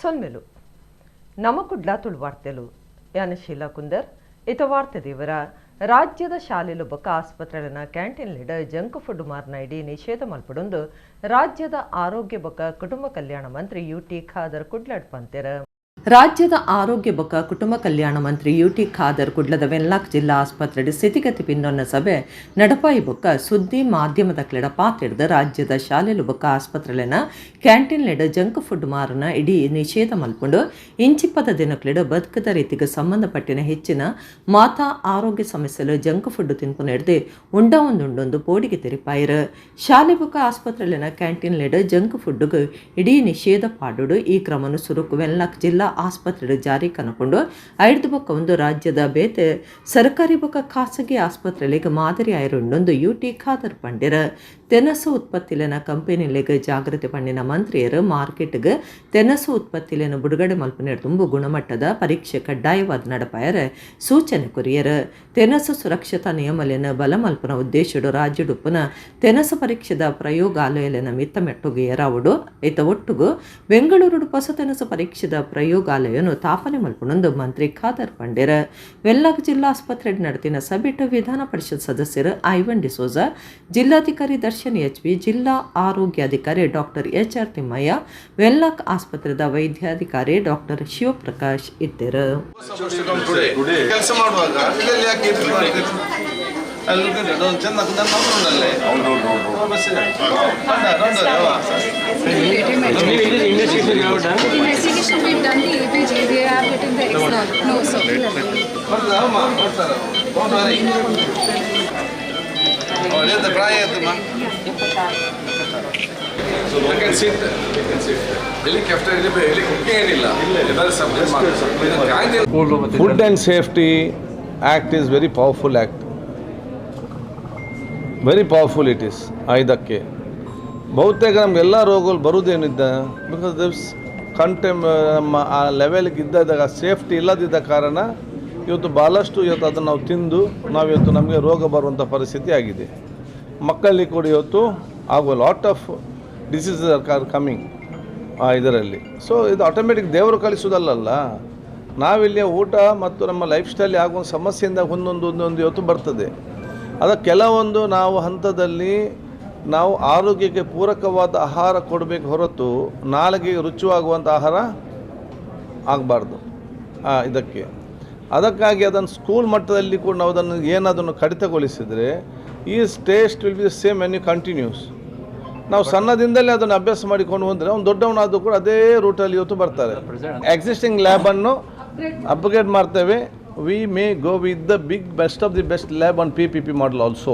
ಸೊನ್ಮೆಲು ನಮಕುಡ್ಲ ತುಳುವಾರ್ತೆಲು ಯಾನ ಶೀಲಾ ಕುಂದರ್ ಇತ ವಾರ್ತೆ ದೇವರ ರಾಜ್ಯದ ಶಾಲೆಲು ಬೊಕ್ಕ ಆಸ್ಪತ್ರೆಗಳ ಕ್ಯಾಂಟೀನ್ಲಿಡ ಜಂಕ್ ಫುಡ್ ಮಾರ್ನ ಇಡೀ ನಿಷೇಧ ಮಲ್ಪಡೊಂದು ರಾಜ್ಯದ ಆರೋಗ್ಯ ಬೊಕ್ಕ ಕುಟುಂಬ ಕಲ್ಯಾಣ ಮಂತ್ರಿ ಯುಟಿ ಖಾದರ್ ಕುಡ್ಲಡ್ ಪಂತೆರ ರಾಜ್ಯದ ಆರೋಗ್ಯ ಬೊಕ್ಕ ಕುಟುಂಬ ಕಲ್ಯಾಣ ಮಂತ್ರಿ ಯುಟಿ ಖಾದರ್ ಕುಡ್ಲದ ವೆನ್ಲಾಕ್ ಜಿಲ್ಲಾ ಆಸ್ಪತ್ರೆ ಸ್ಥಿತಿಗತಿ ಪಿನ್ನೊನ್ನ ಸಭೆ ನಡಪಾಯಿ ಬೊಕ್ಕ ಸುದ್ದಿ ಮಾಧ್ಯಮದ ಕ್ಲೆಡ ಪಾತೆಡ್ದ ರಾಜ್ಯದ ಶಾಲೆಲು ಬೊಕ್ಕ ಆಸ್ಪತ್ರೆಲೆನ ಕ್ಯಾಂಟೀನ್ಲೆಡ ಜಂಕ್ ಫುಡ್ ಮಾರನ ಇಡೀ ನಿಷೇಧ ಮಲ್ಪುಂಡು ಇಂಚಿಪ್ಪದ ದಿನಕ್ಲೆಡ ಬದುಕದ ರೀತಿಗೆ ಸಂಬಂಧಪಟ್ಟಿನ ಹೆಚ್ಚಿನ ಮಾತಾ ಆರೋಗ್ಯ ಸಮಸ್ಯೆಲು ಜಂಕ್ ಫುಡ್ ತಿನ್ಪುನೆಡ್ದೆ ಉಂಡೊಂದು ಪೋಡಿಗೆ ತೆರಿಪಾಯಿರ ಶಾಲೆ ಬೊಕ್ಕ ಆಸ್ಪತ್ರೆಲೆನ ಕ್ಯಾಂಟೀನ್ಲೆಡ ಜಂಕ್ ಫುಡ್ಗೆ ಇಡೀ ನಿಷೇಧ ಪಾಡುಡು ಈ ಕ್ರಮನು ಸುರುಕು ವೆನ್ಲಾಕ್ ಜಿಲ್ಲಾ ಆಸ್ಪತ್ರೆ ಜಾರಿ ಕನಕೊಂಡು ಐದು ಬೊಕ್ಕ ಒಂದು ರಾಜ್ಯದ ಬೇತೆ ಸರ್ಕಾರಿ ಬೊಕ್ಕ ಖಾಸಗಿ ಆಸ್ಪತ್ರೆಗಳಿಗೆ ಮಾದರಿ ಆಯರುಂಡೊಂದು ಯುಟಿ ಖಾದರ್ ಪಂಡಿರ ತೆನಸು ಉತ್ಪತ್ತಿಲೆನ ಕಂಪೆನಿಲೆಗೆ ಜಾಗೃತಿ ಪಂಡಿನ ಮಂತ್ರಿಯರು ಮಾರ್ಕೆಟ್ಗೆ ತೆನಸು ಉತ್ಪತ್ತಿಲೆನ ಬಿಡುಗಡೆ ಮಲ್ಪನೆ ತುಂಬು ಗುಣಮಟ್ಟದ ಪರೀಕ್ಷೆ ಕಡ್ಡಾಯವಾದ ನಡಪಾಯರ ಸೂಚನೆ ಕೊರಿಯರ ತೆನಸು ಸುರಕ್ಷತಾ ನಿಯಮಲೆನ ಬಲ ಮಲ್ಪನ ಉದ್ದೇಶಡು ರಾಜ್ಯಡುಪ್ಪನ ತೆನಸು ಪರೀಕ್ಷೆದ ಪ್ರಯೋಗಾಲಯಲೆನ ಮಿತ್ತ ಮೆಟ್ಟುಗೆಯರಾವುಡು ಇತ ಒಟ್ಟುಗು ಬೆಂಗಳೂರು ಹೊಸ ತೆನಸು ಪರೀಕ್ಷೆದ ಪ್ರಯೋಗಾಲಯನು ತಾಪನೆ ಮಲ್ಪನೊಂದು ಮಂತ್ರಿ ಖಾದರ್ ಪಂಡಿರ ವೆನ್ಲಾಕ್ ಜಿಲ್ಲಾ ಆಸ್ಪತ್ರೆ ನಡೆತಿನ ಸಭೆಟ್ಟು ವಿಧಾನ ಪರಿಷತ್ ಸದಸ್ಯರು ಐವನ್ ಡಿಸೋಜ ಜಿಲ್ಲಾಧಿಕಾರಿ ದರ್ಶನ್ ಎಚ್ಬಿ ಜಿಲ್ಲಾ ಆರೋಗ್ಯಾಧಿಕಾರಿ ಡಾಕ್ಟರ್ ಎಚ್ಆರ್ ತಿಮ್ಮಯ್ಯ ವೆನ್ಲಾಕ್ ಆಸ್ಪತ್ರೆದ ವೈದ್ಯಾಧಿಕಾರಿ ಡಾಕ್ಟರ್ ಶಿವಪ್ರಕಾಶ್ ಇದ್ದರು. Investigation we've done the APG, they have written the extra. No, sir. So they can sit. Food and Safety Act is very powerful act. Very powerful it is. ಇದಕ್ಕೆ ಬಹುತೇಕ ನಮಗೆಲ್ಲ ರೋಗಗಳು ಬರುವುದೇನಿದ್ದ because this ನಮ್ಮ ಆ ಲೆವೆಲ್ಗೆ ಇದ್ದಾಗ safety ಇಲ್ಲದಿದ್ದ ಕಾರಣ ಇವತ್ತು ಭಾಳಷ್ಟು ಇವತ್ತು ಅದನ್ನು ನಾವು ತಿಂದು ನಾವಿವತ್ತು ನಮಗೆ ರೋಗ ಬರುವಂಥ ಪರಿಸ್ಥಿತಿ ಆಗಿದೆ. ಮಕ್ಕಳಿಗೆ ಕೂಡ ಇವತ್ತು ಆಗುವ lot of diseases are coming ಇದರಲ್ಲಿ. ಸೊ ಇದು ಆಟೋಮೆಟಿಕ್ ದೇವರು ಕಳಿಸೋದಲ್ಲ, ನಾವಿಲ್ಲಿ ಊಟ ಮತ್ತು ನಮ್ಮ ಲೈಫ್ ಸ್ಟೈಲ್ ಆಗುವ ಸಮಸ್ಯೆಯಿಂದ ಒಂದೊಂದು ಇವತ್ತು ಬರ್ತದೆ. ಅದಕ್ಕೆ ಕೆಲವೊಂದು ನಾವು ಹಂತದಲ್ಲಿ ನಾವು ಆರೋಗ್ಯಕ್ಕೆ ಪೂರಕವಾದ ಆಹಾರ ಕೊಡಬೇಕು ಹೊರತು ನಾಲಿಗೆಗೆ ರುಚಿಯಾಗುವಂಥ ಆಹಾರ ಆಗಬಾರ್ದು ಇದಕ್ಕೆ. ಅದಕ್ಕಾಗಿ ಅದನ್ನು ಸ್ಕೂಲ್ ಮಟ್ಟದಲ್ಲಿ ಕೂಡ ನಾವು ಅದನ್ನು ಏನಾದನ್ನು ಕಡಿತಗೊಳಿಸಿದರೆ ಈ taste will be the same when you continues. ನಾವು ಸಣ್ಣದಿಂದಲೇ ಅದನ್ನು ಅಭ್ಯಾಸ ಮಾಡಿಕೊಂಡು ಬಂದರೆ ಅವ್ನು ದೊಡ್ಡವನಾದರೂ ಕೂಡ ಅದೇ ರೂಟಲ್ಲಿ ಇವತ್ತು ಬರ್ತಾರೆ. ಎಕ್ಸಿಸ್ಟಿಂಗ್ ಲ್ಯಾಬನ್ನು ಅಪ್ಗ್ರೇಡ್ ಮಾಡ್ತೇವೆ. We may go with the best of the best lab on PPP model also.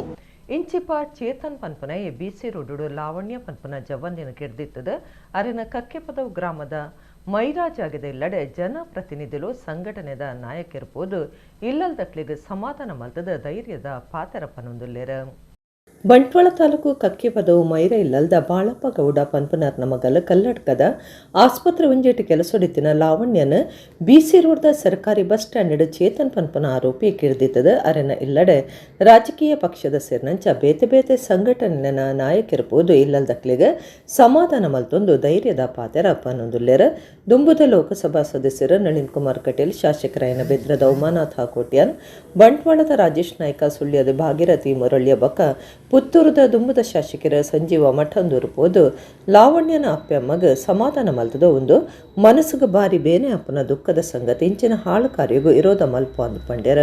ಇಂಚಿಪ ಚೇತನ್ ಪನ್ಪನ ಬಿಸಿ ರೋಡು ಲಾವಣ್ಯ ಪನ್ಪನ ಜವಂದಿನ ಕೆಡ್ದಿತ್ತದ ಅರಿನ ಕಕ್ಕೆಪದವು ಗ್ರಾಮದ ಮೈರಾಜಾಗದ ಇಲ್ಲಡೆ ಜನಪ್ರತಿನಿಧಿಗಳು ಸಂಘಟನೆದ ನಾಯಕರಿರ್ಬೋದು ಇಲ್ಲಲ್ದಕ್ಲಿಗೆ ಸಮಾಧಾನ ಮಲ್ತದ ಧೈರ್ಯದ ಪಾತರಪ್ಪನೊಂದುಲ್ಲೇರ. ಬಂಟ್ವಾಳ ತಾಲೂಕು ಕಕ್ಕೆಪದವು ಮೈರ ಇಲ್ಲಲ್ದ ಬಾಳಪ್ಪ ಗೌಡ ಪನ್ಪನರ್ನ ಮಗಲ ಕಲ್ಲಡ್ಕದ ಆಸ್ಪತ್ರೆ ಒಂಜೇಟು ಕೆಲಸೊಡಿತಿನ ಲಾವಣ್ಯನ ಬಿಸಿ ರೋಡ್ದ ಸರ್ಕಾರಿ ಬಸ್ ಸ್ಟ್ಯಾಂಡ್ ಚೇತನ್ ಪನ್ಪನ ಆರೋಪಿ ಕಿಡ್ದಿತ್ತದ ಅರೆನ ಇಲ್ಲಡೆ ರಾಜಕೀಯ ಪಕ್ಷದ ಸೇರ್ನಂಚ ಬೇತೆ ಬೇತೆ ಸಂಘಟನೆನ ನಾಯಕರಿರ್ಬೋದು ಇಲ್ಲಲ್ದಕ್ಲಿಗೆ ಸಮಾಧಾನ ಮಲ್ತೊಂದು ಧೈರ್ಯದ ಪಾತೆರಪ್ಪನೊಂದುಲ್ಲೇರ. ದುಂಬುದ ಲೋಕಸಭಾ ಸದಸ್ಯರು ನಳಿನ್ ಕುಮಾರ್ ಕಟೀಲ್, ಶಾಸಕರಾಯನ ಬೆದ್ರದ ಉಮಾನಾಥ್ ಹಾಕೋಟ್ಯಾನ್, ಬಂಟ್ವಾಳದ ರಾಜೇಶ್ ನಾಯ್ಕ, ಸುಳ್ಯದ ಭಾಗೀರಥಿ ಮುರಳ್ಯ ಬಕ, ಪುತ್ತೂರದ ದುಂಬುದ ಶಾಸಕರ ಸಂಜೀವ ಮಠಂದೂರ್ಬೋದು ಲಾವಣ್ಯನ ಅಪ್ಪಮ್ಮಗ ಸಮಾಧಾನ ಮಲ್ತದ ಒಂದು ಮನಸ್ಸಿಗೆ ಬಾರಿ ಬೇನೆ ಅಪ್ಪನ ದುಃಖದ ಸಂಗತಿ ಇಂಚಿನ ಹಾಳು ಕಾರ್ಯಗೂ ಇರೋದ ಮಲ್ಪ ಅಂದು ಪಂಡ್ಯರ.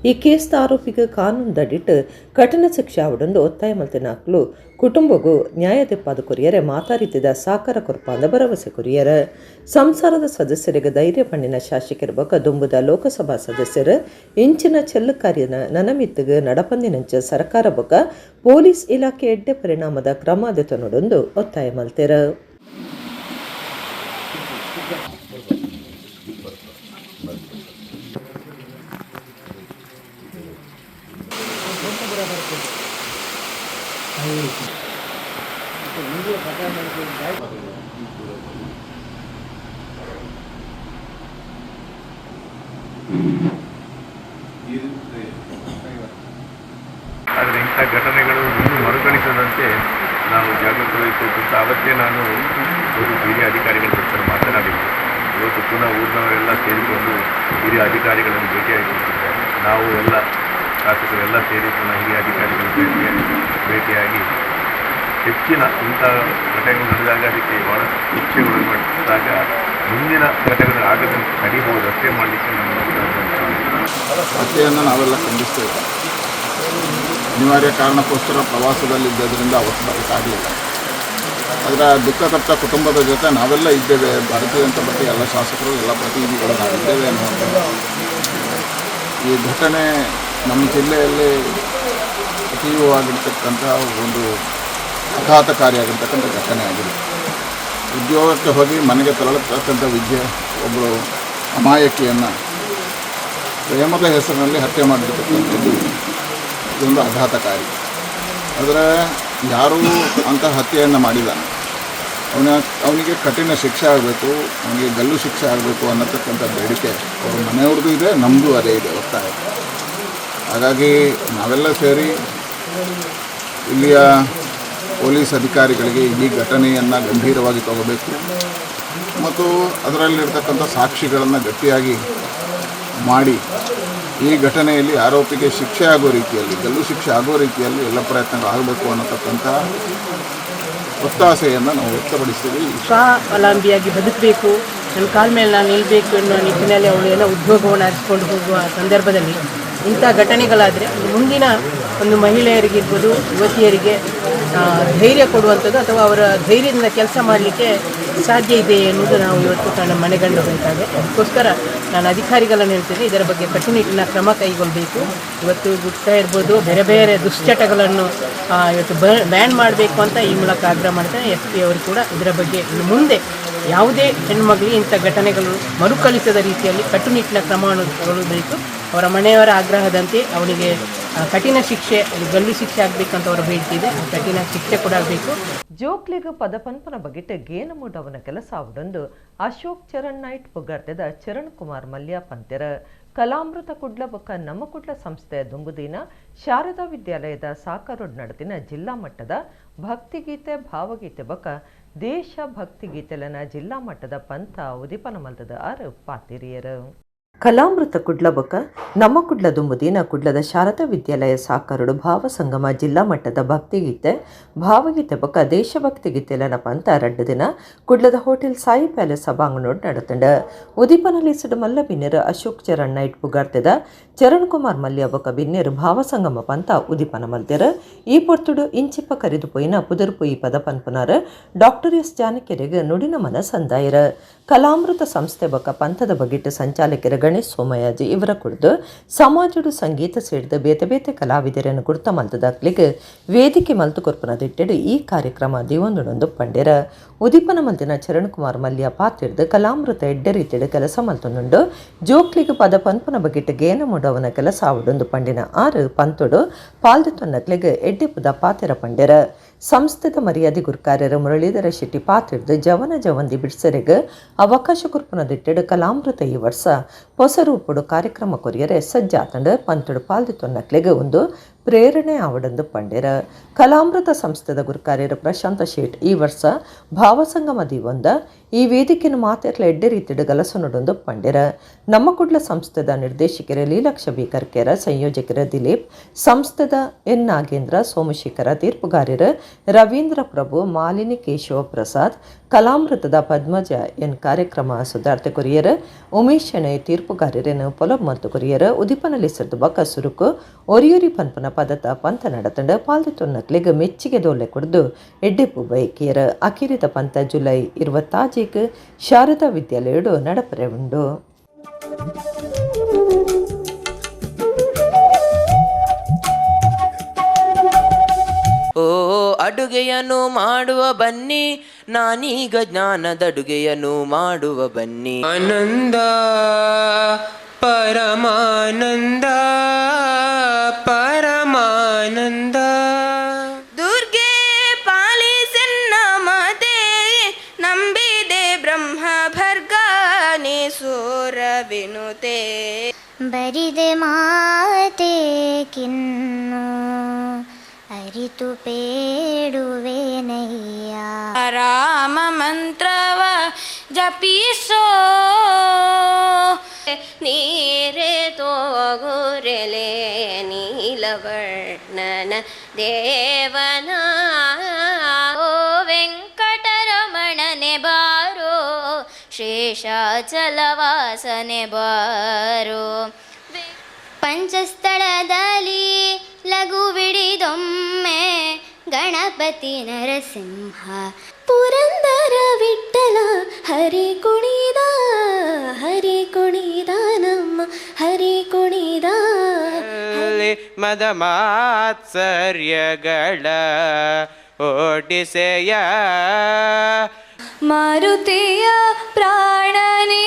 ಈ ಕೇಸ್ದ ಆರೋಪಿಗೆ ಕಾನೂನು ದಡಿಟ್ಟು ಕಠಿಣ ಶಿಕ್ಷೆ ಆವಡೊಂದು ಒತ್ತಾಯ ಮಲ್ತಿನ ಹಾಕ್ಲು ಕುಟುಂಬಗೂ ನ್ಯಾಯ ತೆಪ್ಪಾದ ಕೊರಿಯರೆ ಮಾತಾರಿತಿದ ಸಾಕಾರ ಕೊರ್ಪಾಂದ ಭರವಸೆ ಕೊರಿಯರ. ಸಂಸಾರದ ಸದಸ್ಯರಿಗೆ ಧೈರ್ಯ ಪಣ್ಣಿನ ಶಾಸಕರ ಬಕ ದುಂಬುದ ಲೋಕಸಭಾ ಸದಸ್ಯರು ಇಂಚಿನ ಚೆಲ್ಲು ಕಾರ್ಯನ ನನಮಿತ್ತಿಗೆ ನಡಪಂದಿನಂಚ ಸರ್ಕಾರ ಬಕ ಪೊಲೀಸ್ ಇಲಾಖೆ ಎಡ್ಡೆ ಪರಿಣಾಮದ ಕ್ರಮಾದಿತನೊಡೊಂದು ಒತ್ತಾಯ ಮಲ್ತೆರ. ಆದರೆ ಇಂಥ ಘಟನೆಗಳು ಇನ್ನೂ ಮರುಕಳಿಸದಂತೆ ನಾವು ಜಾಗೃತಿ ವಹಿಸಬೇಕಂತ ಅವತ್ತೇ ನಾನು ಒಂದು ಹಿರಿಯ ಅಧಿಕಾರಿಗಳ ಜೊತೆ ಮಾತನಾಡಿದ್ದೆ. ಪುನಃ ಊರಿನವರೆಲ್ಲ ಸೇರಿಕೊಂಡು ಹಿರಿಯ ಅಧಿಕಾರಿಗಳನ್ನು ಭೇಟಿಯಾಗಿದ್ದಾರೆ. ನಾವು ಎಲ್ಲ ಶಾಸಕರೆಲ್ಲ ಸೇರಿ ಪುನಃ ಹಿರಿಯ ಅಧಿಕಾರಿಗಳು ಭೇಟಿಯಾಗಿ ಹೆಚ್ಚಿನ ಇಂಥ ಘಟನೆಗಳು ನಡೆದಾಗ ಅದಕ್ಕೆ ಭಾಳಷ್ಟು ಶಿಕ್ಷೆಗಳು ಮಾಡಿದಾಗ ಮುಂದಿನ ಘಟನೆಗಳು ಆಗದಂತೆ ತಡಿಬಹುದು ಅಷ್ಟೇ ಮಾಡಲಿಕ್ಕೆ ಹತ್ಯೆಯನ್ನು ನಾವೆಲ್ಲ ಖಂಡಿಸ್ತೇವೆ. ಅನಿವಾರ್ಯ ಕಾರಣಕ್ಕೋಸ್ಕರ ಪ್ರವಾಸದಲ್ಲಿದ್ದರಿಂದ ಅವತ್ತು ಬರೋಕ್ಕಾಗಲಿಲ್ಲ. ಅದರ ದುಃಖ ತಪ್ಪ ಕುಟುಂಬದ ಜೊತೆ ನಾವೆಲ್ಲ ಇದ್ದೇವೆ. ಭಾರತೀಯ ಜನತಾ ಪಾರ್ಟಿ ಎಲ್ಲ ಶಾಸಕರು ಎಲ್ಲ ಪ್ರತಿನಿಧಿಗಳು ನಾವಿದ್ದೇವೆ ಅನ್ನುವಂಥದ್ದು. ಈ ಘಟನೆ ನಮ್ಮ ಜಿಲ್ಲೆಯಲ್ಲಿ ತೀವ್ರವಾಗಿರ್ತಕ್ಕಂಥ ಒಂದು ಆಘಾತಕಾರಿಯಾಗಿರ್ತಕ್ಕಂಥ ಘಟನೆ ಆಗಿದೆ. ಉದ್ಯೋಗಕ್ಕೆ ಹೋಗಿ ಮನೆಗೆ ತೆರಳತಕ್ಕಂಥ ಒಬ್ಬಳು ಅಮಾಯಕಿಯನ್ನು ಪ್ರೇಮದ ಹೆಸರಿನಲ್ಲಿ ಹತ್ಯೆ ಮಾಡಿರ್ತಕ್ಕಂಥದ್ದು ಇದೊಂದು ಆಘಾತಕಾರಿ. ಆದರೆ ಯಾರೂ ಅಂಥ ಹತ್ಯೆಯನ್ನು ಮಾಡಿದ್ದಾನೆ ಅವನಿಗೆ ಕಠಿಣ ಶಿಕ್ಷೆ ಆಗಬೇಕು, ಅವನಿಗೆ ಗಲ್ಲು ಶಿಕ್ಷೆ ಆಗಬೇಕು ಅನ್ನತಕ್ಕಂಥ ಬೇಡಿಕೆ ಅವ್ರ ಮನೆಯವ್ರದ್ದು ಇದೆ, ನಮ್ಮದು ಅದೇ ಇದೆ ಒತ್ತಾಯ. ಹಾಗಾಗಿ ನಾವೆಲ್ಲ ಸೇರಿ ಇಲ್ಲಿಯ ಪೊಲೀಸ್ ಅಧಿಕಾರಿಗಳಿಗೆ ಈ ಘಟನೆಯನ್ನು ಗಂಭೀರವಾಗಿ ತಗೋಬೇಕು ಮತ್ತು ಅದರಲ್ಲಿರ್ತಕ್ಕಂಥ ಸಾಕ್ಷಿಗಳನ್ನು ಗಟ್ಟಿಯಾಗಿ ಮಾಡಿ ಈ ಘಟನೆಯಲ್ಲಿ ಆರೋಪಿಗೆ ಶಿಕ್ಷೆ ಆಗೋ ರೀತಿಯಲ್ಲಿ, ಗಲ್ಲು ಶಿಕ್ಷೆ ಆಗೋ ರೀತಿಯಲ್ಲಿ ಎಲ್ಲ ಪ್ರಯತ್ನಗಳು ಆಗಬೇಕು ಅನ್ನತಕ್ಕಂಥ ಒತ್ತಾಸೆಯನ್ನು ನಾವು ವ್ಯಕ್ತಪಡಿಸ್ತೀವಿ. ಸ್ವಾವಲಂಬಿಯಾಗಿ ಬದುಕಬೇಕು, ನನ್ನ ಕಾಲ ಮೇಲೆ ನಾನು ನಿಲ್ಲಬೇಕು ಅನ್ನೋ ನಿಟ್ಟಿನಲ್ಲಿ ಅವಳು ಏನೋ ಉದ್ಯೋಗವನ್ನು ಅರಿಸ್ಕೊಂಡು ಹೋಗುವ ಸಂದರ್ಭದಲ್ಲಿ ಇಂಥ ಘಟನೆಗಳಾದರೆ ಮುಂದಿನ ಒಂದು ಮಹಿಳೆಯರಿಗಿರ್ಬೋದು, ಯುವತಿಯರಿಗೆ ಧೈರ್ಯ ಕೊಡುವಂಥದ್ದು ಅಥವಾ ಅವರ ಧೈರ್ಯದಿಂದ ಕೆಲಸ ಮಾಡಲಿಕ್ಕೆ ಸಾಧ್ಯ ಇದೆ ಎನ್ನುವುದು ನಾವು ಇವತ್ತು ನಮ್ಮ ಮನೆಗಂಡಬೇಕಾಗಿದೆ. ಅದಕ್ಕೋಸ್ಕರ ನಾನು ಅಧಿಕಾರಿಗಳನ್ನು ಹೇಳ್ತೇನೆ, ಇದರ ಬಗ್ಗೆ ಕಟ್ಟುನಿಟ್ಟಿನ ಕ್ರಮ ಕೈಗೊಳ್ಳಬೇಕು. ಇವತ್ತು ಗುಟ್ಕಾ ಇರ್ಬೋದು, ಬೇರೆ ಬೇರೆ ದುಶ್ಚಟಗಳನ್ನು ಇವತ್ತು ಬ್ಯಾನ್ ಮಾಡಬೇಕು ಅಂತ ಈ ಮೂಲಕ ಆಗ್ರಹ ಮಾಡ್ತೇನೆ. SP ಅವರು ಕೂಡ ಇದರ ಬಗ್ಗೆ ಮುಂದೆ ಯಾವುದೇ ಹೆಣ್ಣುಮಗಳಿಗೆ ಇಂಥ ಘಟನೆಗಳು ಮರುಕಳಿಸದ ರೀತಿಯಲ್ಲಿ ಕಟ್ಟುನಿಟ್ಟಿನ ಕ್ರಮವನ್ನು ತಗೊಳ್ಳಬೇಕು. ಅವರ ಮನೆಯವರ ಆಗ್ರಹದಂತೆ ಅವನಿಗೆ ಕಠಿಣ ಶಿಕ್ಷೆ, ಗಲ್ಲು ಶಿಕ್ಷೆ ಆಗಬೇಕಂತ ಅವರ ಬೇಡಿಕೆ ಇದೆ. ಕಠಿಣ ಶಿಕ್ಷೆ ಕೂಡ ಆಗಬೇಕು. ಜೋಕ್ಲಿಗ್ ಪದಪಂಪನ ಬಗೆಟ್ ಗೇನಮೂಡವನ ಕೆಲಸ ಅವಡೊಂದು ಅಶೋಕ್ ಚರಣ್ ನೈಟ್ ಪುಗಾರ್ತೆದ ಚರಣ್ ಕುಮಾರ್ ಮಲ್ಯ ಪಂತೆರ ಕಲಾಮೃತ ಕುಡ್ಲ ಬೊಕ್ಕ ನಮ್ಮ ಕುಡ್ಲ ಸಂಸ್ಥೆಯ ದುಂಬುದಿನ ಶಾರದಾ ವಿದ್ಯಾಲಯದ ಸಾಕಾರೋಡ್ ನಡೆದಿನ ಜಿಲ್ಲಾ ಮಟ್ಟದ ಭಕ್ತಿಗೀತೆ ಭಾವಗೀತೆ ಬೊಕ್ಕ ದೇಶ ಭಕ್ತಿಗೀತೆಲನ ಜಿಲ್ಲಾ ಮಟ್ಟದ ಪಂಥ ಉದಿಪನ ಮಲ್ತದ ಆರು ಪಾತಿರಿಯರು. ಕಲಾಮೃತ ಕುಡ್ಲ ಬೊಕ್ಕ ನಮ್ಮ ಕುಡ್ಲ ದುಂಬುದಿನ ಕುಡ್ಲದ ಶಾರದಾ ವಿದ್ಯಾಲಯ ಸಾಕಾರೋಡು ಭಾವ ಸಂಗಮ ಜಿಲ್ಲಾ ಮಟ್ಟದ ಭಕ್ತಿಗೀತೆ ಭಾವಗೀತೆ ಬೊಕ್ಕ ದೇಶಭಕ್ತಿ ಗೀತೆಲನ ಪಂಥ ರಡ್ಡು ದಿನ ಕುಡ್ಲದ ಹೋಟೆಲ್ ಸಾಯಿ ಪ್ಯಾಲೇಸ್ ಸಭಾಂಗಣೋಡ್ ನಡತಂಡ ಉದಿಪನ ಲಿಸಡ್ ಮಲ್ಲ ಬಿನ್ನೆರು ಅಶೋಕ್ ಚರಣ್ ನೈಟ್ ಪುಗಾರ್ತೆದ ಚರಣ್ ಕುಮಾರ್ ಮಲ್ಯ ಬೊಕ್ಕ ಬಿನ್ನೆರು ಭಾವ ಸಂಗಮ ಪಂಥ ಉದಿಪನ ಮಲ್ತೆರ ಈ ಪೊರ್ತುಡು ಇಂಚಿಪ್ಪ ಕರಿದು ಪೊಯ್ನ ಪುದರ್ ಪೊಯಿ ಪದ ಪನ್ಪುನಾರ ಡಾಕ್ಟರ್ ಎಸ್ ಜಾನಕಿಯರಿಗೆ ನುಡಿನ ಮನ ಸಂದಾಯರ ಕಲಾಮೃತ ಸಂಸ್ಥೆ ಬೊಕ್ಕ ಪಂಥದ ಬಗೆಟ್ ಸಂಚಾಲಕರ ಗಣೇಶ್ ಸೋಮಯಾಜಿ ಇವರ ಕುರಿತು ಸಮಾಜಡು ಸಂಗೀತ ಸೇರಿದ ಬೇತೆ ಬೇತೆ ಕಲಾವಿದರನ್ನು ಗುರುತ ಮಲ್ತದಾಕ್ಲಿಗೆ ವೇದಿಕೆ ಮಲ್ತು ಕೊರ್ಪನದಿಟ್ಟೆಡು ಈ ಕಾರ್ಯಕ್ರಮ ದಿವೊಂದೊಂದು ಪಂಡೆರ ಉದಿಪನ ಮಲ್ತಿನ ಚರಣ್ ಕುಮಾರ್ ಮಲ್ಯ ಪಾತ್ರಿಡ್ದು ಕಲಾಮೃತ ಎಡ್ಡೆ ರೀತಿಯಡು ಕೆಲಸ ಮಲ್ತೊಂದುಂಡು ಜೋಕ್ಲಿಗೆ ಪದ ಪನ್ಪನ ಬಗೆಟ್ ಗೇನ ಮುಡವನ ಕೆಲಸ ಆವಡೊಂದು ಪಂಡಿನ ಆರು ಪಂತೊಡು ಪಾಲ್ದೊನ್ನಕ್ಲಿಗೆ ಎಡ್ಡೆ ಪುದ ಪಾತೆರ ಪಂಡೆರ ಸಂಸ್ಥೆದ ಮರ್ಯಾದೆ ಗುರ್ಕಾರ್ಯರ ಮುರಳೀಧರ ಶೆಟ್ಟಿ ಪಾತ್ರಿಡ್ದು ಜವನ ಜವಂದಿ ಬಿಡ್ಸರೆಗೆ ಅವಕಾಶ ಕೊರ್ಪನದಿಟ್ಟೆಡು ಕಲಾಮೃತ ಈ ವರ್ಷ ಹೊಸ ರೂಪುಡು ಕಾರ್ಯಕ್ರಮ ಕೊರಿಯರೆ ಸಜ್ಜಾತಂಡ ಪಂತೊಡು ಪಾಲ್ದೊನ್ನಕ್ಲಿಗೆ ಒಂದು ಪ್ರೇರಣೆ ಆವಡೊಂದು ಪಂಡೆರ ಕಲಾಮೃತ ಸಂಸ್ಥೆದ ಗುರುಕಾರ್ಯರ ಪ್ರಶಾಂತ ಶೇಟ್ ಈ ವರ್ಷ ಭಾವಸಂಗಮ ದಿವೊಂದ ಈ ವೇದಿಕೆಯನ್ನು ಮಾತೆರ್ಲ ಎಡ್ಡೆ ರೀತಿಯ ಗಲಸನೊಡೊಂದು ಪಂಡೆರ ನಮ್ಮ ಕುಡ್ಲ ಸಂಸ್ಥೆದ ನಿರ್ದೇಶಕರ ಲೀಲಾಕ್ಷ ಬೀಕರ್ಕೆರ ಸಂಯೋಜಕರ ದಿಲೀಪ್ ಸಂಸ್ಥೆದ ಎನ್ ನಾಗೇಂದ್ರ ಸೋಮಶೇಖರ ತೀರ್ಪುಗಾರ್ಯರ ರವೀಂದ್ರ ಪ್ರಭು ಮಾಲಿನಿ ಕೇಶವ ಪ್ರಸಾದ್ ಕಲಾಮೃತದ ಪದ್ಮಜ ಎನ್ ಕಾರ್ಯಕ್ರಮ ಸುಧಾರ್ತೆ ಕೊರಿಯರ ಉಮೇಶ್ ಶೆಣೆ ತೀರ್ಪುಗಾರ್ಯರನ್ನು ಪೊಲಬ್ ಮತ್ತು ಕೊರಿಯರ ಉದಿಪನಲ್ಲಿ ಸದ್ದು ಬಕ ಸುರುಕು ಒರಿಯೂರಿ ಪನ್ಪನ ಪದತ ಪಂಥ ನಡತಂಡ ಪಾಲ್ದೊನ್ನಕ್ಲಿಗೆ ಮೆಚ್ಚಿಗೆ ದೋಲೆ ಕೊಡ್ದು ಎಡ್ಡೆಪು ಬೈಕಿಯರ ಅಖಿರಿತ ಪಂಥ ಜುಲೈ 26 ಶಾರದಾ ವಿದ್ಯಾಲಯಡು ನಡಪರೆ ಉಂಡು. ಓ ಅಡುಗೆಯನ್ನು ಮಾಡುವ ಬನ್ನಿ, ನಾನೀಗ ಜ್ಞಾನದ ಅಡುಗೆಯನ್ನು ಮಾಡುವ ಬನ್ನಿ. ಆನಂದ ಪರಮಾನಂದ ಪರಮಾನಂದ. ದುರ್ಗೆ ಪಾಲಿಸೆನ್ನ ಮಾತೆ, ನಂಬಿದೆ ಬ್ರಹ್ಮ ಭರ್ಗಾನೆ ಸೋರ ವಿನುತೆ. ಬರಿದೆ ಮಾತೆ ಕಿನ್ನು ಅರಿತು ಬೇಡುವೆನಯ್ಯ. ರಾಮ ಮಂತ್ರವ ಜಪಿಸೋ ನೀರೇ ತೋಗುರೆಲೆ ನೀಲವರ್ಣನ ದೇವನ ಓ ವೆಂಕಟರಮಣನೆ ಬಾರೋ ಶೇಷಾಚಲವಾಸನೆ ಬಾರೋ ಪಂಚಸ್ಥಳದಲ್ಲಿ ಲಘುವಿಡಿದೊಮ್ಮೆ ಗಣಪತಿ ನರಸಿಂಹ ಪುರಂದರ ವಿಠ್ಠಲ ಹರಿ ಕುಣಿದ ನಮ್ಮ ಹರಿ ಕುಣಿದ ಮದ ಮಾತ್ಸರ್ಯಗಳ ಓಡಿಸೆಯ ಮಾರುತಿಯ ಪ್ರಾಣನೇ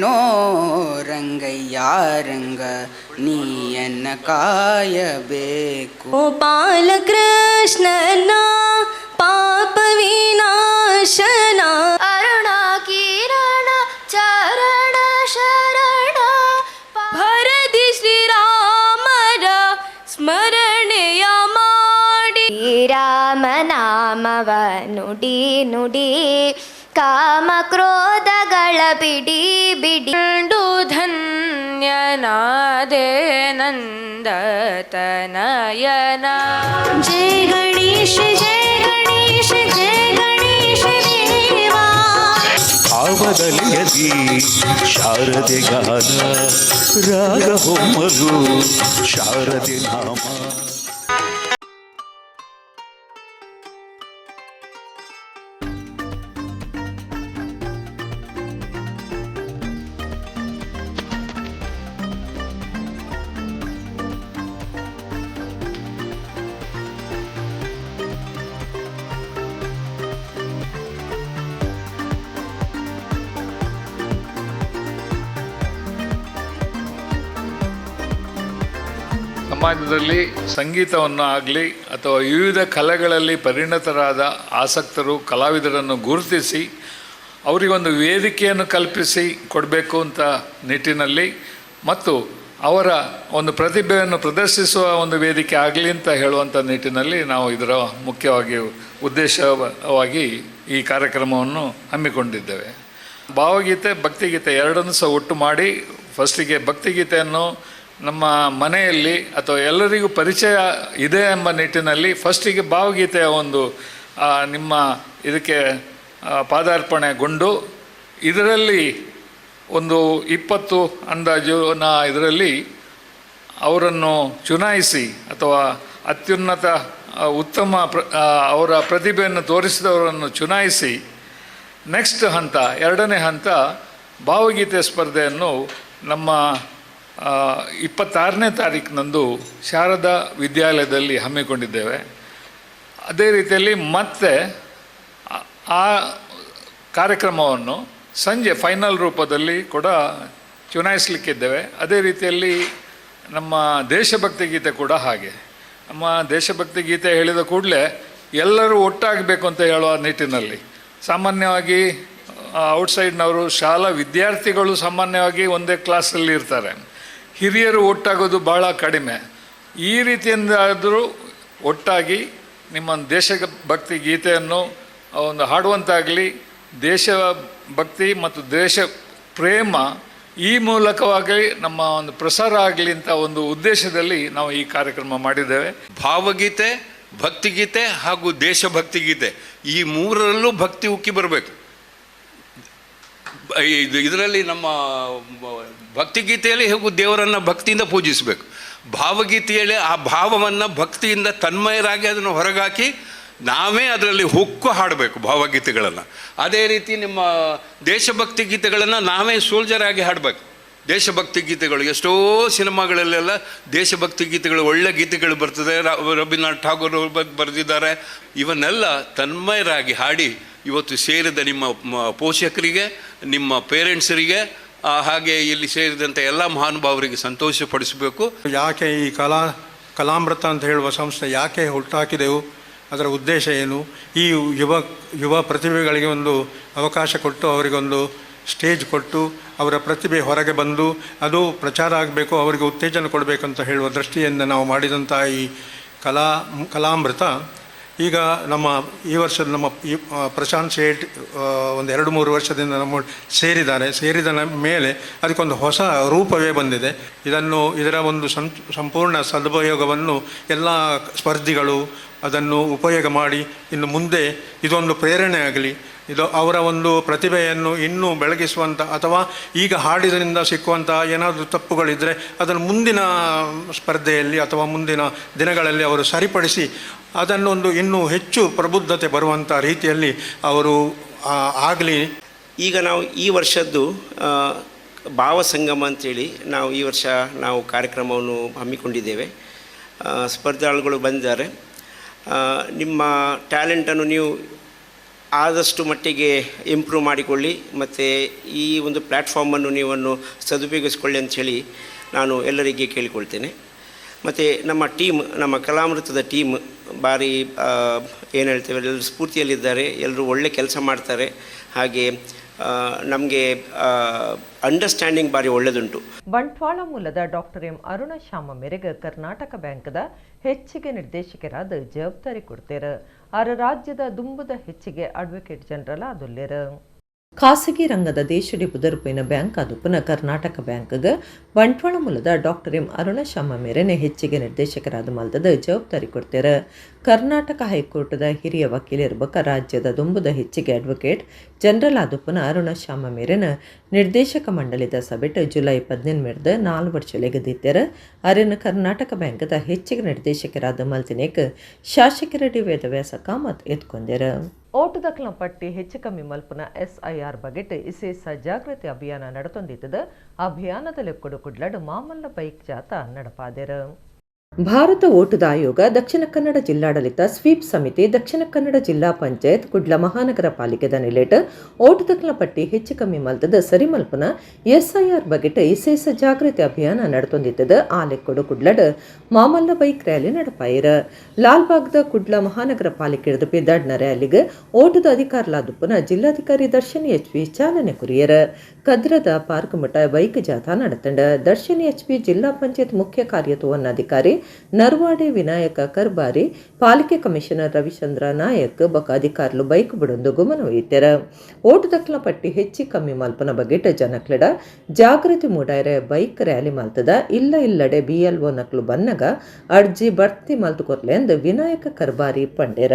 ನೋ ರಂಗಯ್ಯ ರಂಗ ನೀಯನ್ನ ಕಾಯಬೇಕು ಗೋಪಾಲಕೃಷ್ಣನ ಪಾಪ ವಿನಾಶನ ಅರುಣ ಕಿರಣ ಚರಣ ಶರಣ ಭರತಿ ಶ್ರೀರಾಮರ ಸ್ಮರಣೆಯ ಮಾಡಿ ಶ್ರೀರಾಮ ನಾಮವ ನುಡಿ ನುಡಿ ಕಾಮ ಕ್ರೋಧಗಳ ಬಿಡಿ ಬಿಡಿಂಡು ಧನ್ಯನಾದೆ ನಂದತನಯನ ಜಯ ಗಣೇಶ ಜಯ ಗಣೇಶ ಜಯ ಗಣೇಶ ದೇವಾ ಭಾವದಲೆಯದಿ ಶಾರದೆ ಗಾನ ರಾಗ ಹೊಮ್ಮಲು ಶಾರದೆ ನಾಮ. ಸಮಾಜದಲ್ಲಿ ಸಂಗೀತವನ್ನು ಆಗಲಿ ಅಥವಾ ವಿವಿಧ ಕಲೆಗಳಲ್ಲಿ ಪರಿಣತರಾದ ಆಸಕ್ತರು ಕಲಾವಿದರನ್ನು ಗುರುತಿಸಿ ಅವರಿಗೊಂದು ವೇದಿಕೆಯನ್ನು ಕಲ್ಪಿಸಿ ಕೊಡಬೇಕು ಅಂತ ನಿಟ್ಟಿನಲ್ಲಿ ಮತ್ತು ಅವರ ಒಂದು ಪ್ರತಿಭೆಯನ್ನು ಪ್ರದರ್ಶಿಸುವ ಒಂದು ವೇದಿಕೆ ಆಗಲಿ ಅಂತ ಹೇಳುವಂಥ ನಿಟ್ಟಿನಲ್ಲಿ ನಾವು ಇದರ ಮುಖ್ಯವಾಗಿ ಉದ್ದೇಶವಾಗಿ ಈ ಕಾರ್ಯಕ್ರಮವನ್ನು ಹಮ್ಮಿಕೊಂಡಿದ್ದೇವೆ. ಭಾವಗೀತೆ ಭಕ್ತಿಗೀತೆ ಎರಡನ್ನೂ ಸಹ ಒಟ್ಟು ಮಾಡಿ ಫಸ್ಟಿಗೆ ಭಕ್ತಿಗೀತೆಯನ್ನು ನಮ್ಮ ಮನೆಯಲ್ಲಿ ಅಥವಾ ಎಲ್ಲರಿಗೂ ಪರಿಚಯ ಇದೆ ಎಂಬ ನಿಟ್ಟಿನಲ್ಲಿ ಫಸ್ಟಿಗೆ ಭಾವಗೀತೆಯ ಒಂದು ನಿಮ್ಮ ಇದಕ್ಕೆ ಪಾದಾರ್ಪಣೆಗೊಂಡು ಇದರಲ್ಲಿ ಒಂದು 20 ಅಂದಾಜು ಇದರಲ್ಲಿ ಅವರನ್ನು ಚುನಾಯಿಸಿ ಅಥವಾ ಅತ್ಯುನ್ನತ ಉತ್ತಮ ಅವರ ಪ್ರತಿಭೆಯನ್ನು ತೋರಿಸಿದವರನ್ನು ಚುನಾಯಿಸಿ ನೆಕ್ಸ್ಟ್ ಹಂತ ಎರಡನೇ ಹಂತ ಭಾವಗೀತೆ ಸ್ಪರ್ಧೆಯನ್ನು ನಮ್ಮ 26ನೇ ತಾರೀಕಿನಂದು ಶಾರದಾ ವಿದ್ಯಾಲಯದಲ್ಲಿ ಹಮ್ಮಿಕೊಂಡಿದ್ದೇವೆ. ಅದೇ ರೀತಿಯಲ್ಲಿ ಮತ್ತೆ ಆ ಕಾರ್ಯಕ್ರಮವನ್ನು ಸಂಜೆ ಫೈನಲ್ ರೂಪದಲ್ಲಿ ಕೂಡ ಚುನಾಯಿಸಲಿಕ್ಕಿದ್ದೇವೆ. ಅದೇ ರೀತಿಯಲ್ಲಿ ನಮ್ಮ ದೇಶಭಕ್ತಿ ಗೀತೆ ಕೂಡ ಹಾಗೆ. ನಮ್ಮ ದೇಶಭಕ್ತಿ ಗೀತೆ ಹೇಳಿದ ಕೂಡಲೇ ಎಲ್ಲರೂ ಒಟ್ಟಾಗಬೇಕು ಅಂತ ಹೇಳುವ ನಿಟ್ಟಿನಲ್ಲಿ ಸಾಮಾನ್ಯವಾಗಿ ಔಟ್ಸೈಡ್ನವರು ಶಾಲಾ ವಿದ್ಯಾರ್ಥಿಗಳು ಸಾಮಾನ್ಯವಾಗಿ ಒಂದೇ ಕ್ಲಾಸಲ್ಲಿ ಇರ್ತಾರೆ, ಹಿರಿಯರು ಒಟ್ಟಾಗೋದು ಭಾಳ ಕಡಿಮೆ. ಈ ರೀತಿಯಿಂದಾದರೂ ಒಟ್ಟಾಗಿ ನಿಮ್ಮ ದೇಶಭಕ್ತಿ ಗೀತೆಯನ್ನು ಒಂದು ಹಾಡುವಂತಾಗಲಿ, ದೇಶಭಕ್ತಿ ಮತ್ತು ದೇಶ ಪ್ರೇಮ ಈ ಮೂಲಕವಾಗಿ ನಮ್ಮ ಒಂದು ಪ್ರಸಾರ ಆಗಲಿ ಅಂತ ಒಂದು ಉದ್ದೇಶದಲ್ಲಿ ನಾವು ಈ ಕಾರ್ಯಕ್ರಮ ಮಾಡಿದ್ದೇವೆ. ಭಾವಗೀತೆ, ಭಕ್ತಿಗೀತೆ ಹಾಗೂ ದೇಶಭಕ್ತಿ ಗೀತೆ ಈ ಮೂರರಲ್ಲೂ ಭಕ್ತಿ ಉಕ್ಕಿ ಬರಬೇಕು. ಇದರಲ್ಲಿ ನಮ್ಮ ಭಕ್ತಿಗೀತೆಯಲ್ಲಿ ಹಾಗೂ ದೇವರನ್ನು ಭಕ್ತಿಯಿಂದ ಪೂಜಿಸಬೇಕು. ಭಾವಗೀತೆಯಲ್ಲಿ ಆ ಭಾವವನ್ನು ಭಕ್ತಿಯಿಂದ ತನ್ಮಯರಾಗಿ ಅದನ್ನು ಹೊರಗಾಕಿ ನಾವೇ ಅದರಲ್ಲಿ ಹೊಕ್ಕು ಹಾಡಬೇಕು ಭಾವಗೀತೆಗಳನ್ನು. ಅದೇ ರೀತಿ ನಿಮ್ಮ ದೇಶಭಕ್ತಿ ಗೀತೆಗಳನ್ನು ನಾವೇ ಸೋಲ್ಜರ್ ಆಗಿ ಹಾಡಬೇಕು. ದೇಶಭಕ್ತಿ ಗೀತೆಗಳು ಎಷ್ಟೋ ಸಿನಿಮಾಗಳಲ್ಲೆಲ್ಲ ದೇಶಭಕ್ತಿ ಗೀತೆಗಳು, ಒಳ್ಳೆ ಗೀತೆಗಳು ಬರ್ತದೆ. ರವೀಂದ್ರನಾಥ್ ಠಾಗೂರ್ ಬರೆದಿದ್ದಾರೆ. ಇವನ್ನೆಲ್ಲ ತನ್ಮಯರಾಗಿ ಹಾಡಿ ಇವತ್ತು ಸೇರಿದ ನಿಮ್ಮ ಪೋಷಕರಿಗೆ, ನಿಮ್ಮ ಪೇರೆಂಟ್ಸರಿಗೆ, ಹಾಗೆ ಇಲ್ಲಿ ಸೇರಿದಂಥ ಎಲ್ಲ ಮಹಾನುಭಾವರಿಗೆ ಸಂತೋಷಪಡಿಸಬೇಕು. ಯಾಕೆ ಈ ಕಲಾಮೃತ ಅಂತ ಹೇಳುವ ಸಂಸ್ಥೆ ಯಾಕೆ ಹುಟ್ಟಾಕಿದೆವು, ಅದರ ಉದ್ದೇಶ ಏನು, ಈ ಯುವ ಪ್ರತಿಭೆಗಳಿಗೆ ಒಂದು ಅವಕಾಶ ಕೊಟ್ಟು ಅವರಿಗೊಂದು ಸ್ಟೇಜ್ ಕೊಟ್ಟು ಅವರ ಪ್ರತಿಭೆ ಹೊರಗೆ ಬಂದು ಅದು ಪ್ರಚಾರ ಆಗಬೇಕು, ಅವರಿಗೆ ಉತ್ತೇಜನ ಕೊಡಬೇಕಂತ ಹೇಳುವ ದೃಷ್ಟಿಯಿಂದ ನಾವು ಮಾಡಿದಂಥ ಈ ಕಲಾಮೃತ ಈಗ ನಮ್ಮ ಈ ವರ್ಷದ ನಮ್ಮ ಈ ಪ್ರಶಾಂತ್ ಶೇಟ್ ಒಂದು 2-3 ವರ್ಷದಿಂದ ನಮ್ಮ ಸೇರಿದ ಮೇಲೆ ಅದಕ್ಕೊಂದು ಹೊಸ ರೂಪವೇ ಬಂದಿದೆ. ಇದರ ಒಂದು ಸಂಪೂರ್ಣ ಸದುಪಯೋಗವನ್ನು ಎಲ್ಲ ಸ್ಪರ್ಧಿಗಳು ಅದನ್ನು ಉಪಯೋಗ ಮಾಡಿ ಇನ್ನು ಮುಂದೆ ಇದೊಂದು ಪ್ರೇರಣೆ ಆಗಲಿ, ಇದು ಅವರ ಒಂದು ಪ್ರತಿಭೆಯನ್ನು ಇನ್ನೂ ಬೆಳಗಿಸುವಂಥ ಅಥವಾ ಈಗ ಹಾಡಿದ್ರಿಂದ ಸಿಕ್ಕುವಂಥ ಏನಾದರೂ ತಪ್ಪುಗಳಿದ್ದರೆ ಅದನ್ನು ಮುಂದಿನ ಸ್ಪರ್ಧೆಯಲ್ಲಿ ಅಥವಾ ಮುಂದಿನ ದಿನಗಳಲ್ಲಿ ಅವರು ಸರಿಪಡಿಸಿ ಅದನ್ನೊಂದು ಇನ್ನೂ ಹೆಚ್ಚು ಪ್ರಬುದ್ಧತೆ ಬರುವಂಥ ರೀತಿಯಲ್ಲಿ ಅವರು ಆಗಲಿ. ಈಗ ನಾವು ಈ ವರ್ಷದ್ದು ಭಾವಸಂಗಮ ಅಂತೇಳಿ ಈ ವರ್ಷ ನಾವು ಕಾರ್ಯಕ್ರಮವನ್ನು ಹಮ್ಮಿಕೊಂಡಿದ್ದೇವೆ. ಸ್ಪರ್ಧಾಳುಗಳು ಬಂದಿದ್ದಾರೆ. ನಿಮ್ಮ ಟ್ಯಾಲೆಂಟನ್ನು ನೀವು ಆದಷ್ಟು ಮಟ್ಟಿಗೆ ಇಂಪ್ರೂವ್ ಮಾಡಿಕೊಳ್ಳಿ ಮತ್ತು ಈ ಒಂದು ಪ್ಲ್ಯಾಟ್ಫಾರ್ಮನ್ನು ನೀವನ್ನು ಸದುಪಯೋಗಿಸಿಕೊಳ್ಳಿ ಅಂಥೇಳಿ ನಾನು ಎಲ್ಲರಿಗೆ ಕೇಳಿಕೊಳ್ತೇನೆ. ಮತ್ತು ನಮ್ಮ ಕಲಾಮೃತದ ಟೀಮ್ ಭಾರಿ ಏನು ಹೇಳ್ತೇವೆ, ಎಲ್ಲರೂ ಸ್ಫೂರ್ತಿಯಲ್ಲಿದ್ದಾರೆ, ಎಲ್ಲರೂ ಒಳ್ಳೆ ಕೆಲಸ ಮಾಡ್ತಾರೆ. ಹಾಗೆ ನಮಗೆ ಅಂಡರ್ಸ್ಟ್ಯಾಂಡಿಂಗ್ ಭಾರಿ ಒಳ್ಳೆದುಂಟು. ಬಂಟ್ವಾಳ ಮೂಲದ ಡಾಕ್ಟರ್ ಎಂ ಅರುಣಶ್ಯಾಮ ಮೇರೆಗೆ ಕರ್ನಾಟಕ ಬ್ಯಾಂಕ್ದ ಹೆಚ್ಚಿಗೆ ನಿರ್ದೇಶಕರಾದ ಜವಾಬ್ದಾರಿ ಕೊಡ್ತೇರ. ರಾಜ್ಯದ ದುಂಬುದ ಹೆಚ್ಚಿಗೆ ಅಡ್ವೊಕೇಟ್ ಜನರಲ್ ಆದುಲ್ಲೇರ. ಖಾಸಗಿ ರಂಗದ ದೇಶಡಿ ಬುದರ್ಪೈನ ಬ್ಯಾಂಕ್ ಆದುಪನ ಕರ್ನಾಟಕ ಬ್ಯಾಂಕ್ಗೆ ಬಂಟ್ವಾಳ ಮೂಲದ ಡಾಕ್ಟರ್ ಎಂ ಅರುಣಶ್ಯಾಮ ಮೇರೆನೆ ಹೆಚ್ಚಿಗೆ ನಿರ್ದೇಶಕರಾದ ಮಲ್ದದ ಜವಾಬ್ದಾರಿ ಕೊಡ್ತಾರೆ. ಕರ್ನಾಟಕ ಹೈಕೋರ್ಟ್ದ ಹಿರಿಯ ವಕೀಲರಿರ್ಬೇಕ ರಾಜ್ಯದ ದುಂಬುದ ಹೆಚ್ಚಿಗೆ ಅಡ್ವೊಕೇಟ್ ಜನರಲ್ ಆದುಪನ ಅರುಣಶ್ಯಾಮ ಮೇರೆನ ನಿರ್ದೇಶಕ ಮಂಡಳಿದ ಸಭೆಟ್ ಜುಲೈ 15 4 ವರ್ಷ ಲೆಗದಿತ್ತಾರೆ. ಅರೆನ ಕರ್ನಾಟಕ ಬ್ಯಾಂಕ್ದ ಹೆಚ್ಚಿಗೆ ನಿರ್ದೇಶಕರಾದ ಮಲ್ತಿನೇಕ್ ಶಾಸಕರ ಡಿ ವೇದವ್ಯಾಸ ಕಾಮತ್ ಎತ್ಕೊಂಡ್ಯಾರ. ಓಟುದಕ್ಲ ಪಟ್ಟಿ ಹೆಚ್ಚು ಕಮ್ಮಿ ಮಲ್ಪನ SIR ಬಗೆಟ್ ವಿಶೇಷ ಜಾಗೃತಿ ಅಭಿಯಾನ ನಡೆತೊಂದಿದ್ದದ. ಅಭಿಯಾನದಲ್ಲಿ ಕುಡ್ಲಡ್ ಮಾಮಲ್ಲ ಬೈಕ್ ಜಾಥಾ ನಡಪಾದೆರ. ಭಾರತ ಓಟುದ ಆಯೋಗ, ದಕ್ಷಿಣ ಕನ್ನಡ ಜಿಲ್ಲಾಡಳಿತ, ಸ್ವೀಪ್ ಸಮಿತಿ, ದಕ್ಷಿಣ ಕನ್ನಡ ಜಿಲ್ಲಾ ಪಂಚಾಯತ್, ಕುಡ್ಲ ಮಹಾನಗರ ಪಾಲಿಕೆದ ನಿಲೇಟ್ ಓಟುದಕ್ಲ ಪಟ್ಟಿ ಹೆಚ್ಚು ಕಮ್ಮಿ ಮಲ್ತದ ಸರಿಮಲ್ಪನ SIR ಬಗೆಟ್ ವಿಶೇಷ ಜಾಗೃತಿ ಅಭಿಯಾನ ನಡೆತೊಂದಿದ್ದದ. ಆಲೆಕ್ಕೊಡು ಕುಡ್ಲಡ್ ಮಾಮಲ್ಲ ಬೈಕ್ ರ್ಯಾಲಿ ನಡಪಾಯಿರ. ಲಾಲ್ಬಾಗ್ದ ಕುಡ್ಲ ಮಹಾನಗರ ಪಾಲಿಕೆ ಪೆದ್ದಾಡ್ನ ರ್ಯಾಲಿಗೆ ಓಟುದ ಅಧಿಕಾರಲಾದುಪ್ಪನ ಜಿಲ್ಲಾಧಿಕಾರಿ ದರ್ಶನ್ HP ಚಾಲನೆ ಕುರಿಯರ. ಕದ್ರದ ಪಾರ್ಕ್ ಮಠ ಬೈಕ್ ಜಾಥಾ ನಡೆತಂಡ. ದರ್ಶನ್ HP ಜಿಲ್ಲಾ ಪಂಚಾಯತ್ ಮುಖ್ಯ ಕಾರ್ಯತೋವನ್ನಾಧಿಕಾರಿ ನರ್ವಾಡೆ ವಿನಾಯಕ ಕರ್ಬಾರಿ, ಪಾಲಿಕೆ ಕಮಿಷನರ್ ರವಿಚಂದ್ರ ನಾಯಕ್ ಬಕ ಅಧಿಕಾರುలు ಬೈಕ್ ಬಿಡೊಂದು ಗುಮನವೈತ್ಯರ. ಓಟುದಕ್ಲ ಪಟ್ಟಿ ಹೆಚ್ಚಿ ಕಮ್ಮಿ ಮಲ್ಪನ ಬಗೆಟ್ ಜನಕ್ಲೆಡ ಜಾಗೃತಿ ಮೂಡಾಯರೆ ಬೈಕ್ ರ್ಯಾಲಿ ಮಲ್ತದ. ಇಲ್ಲಡೆ BLO ನಕ್ಲು ಬನ್ನಗ ಅರ್ಜಿ ಬಡ್ತಿ ಮಲ್ತು ಕೊರ್ಲೆ ಎಂದು ವಿನಾಯಕ ಕರ್ಬಾರಿ ಪಂಡೇರ.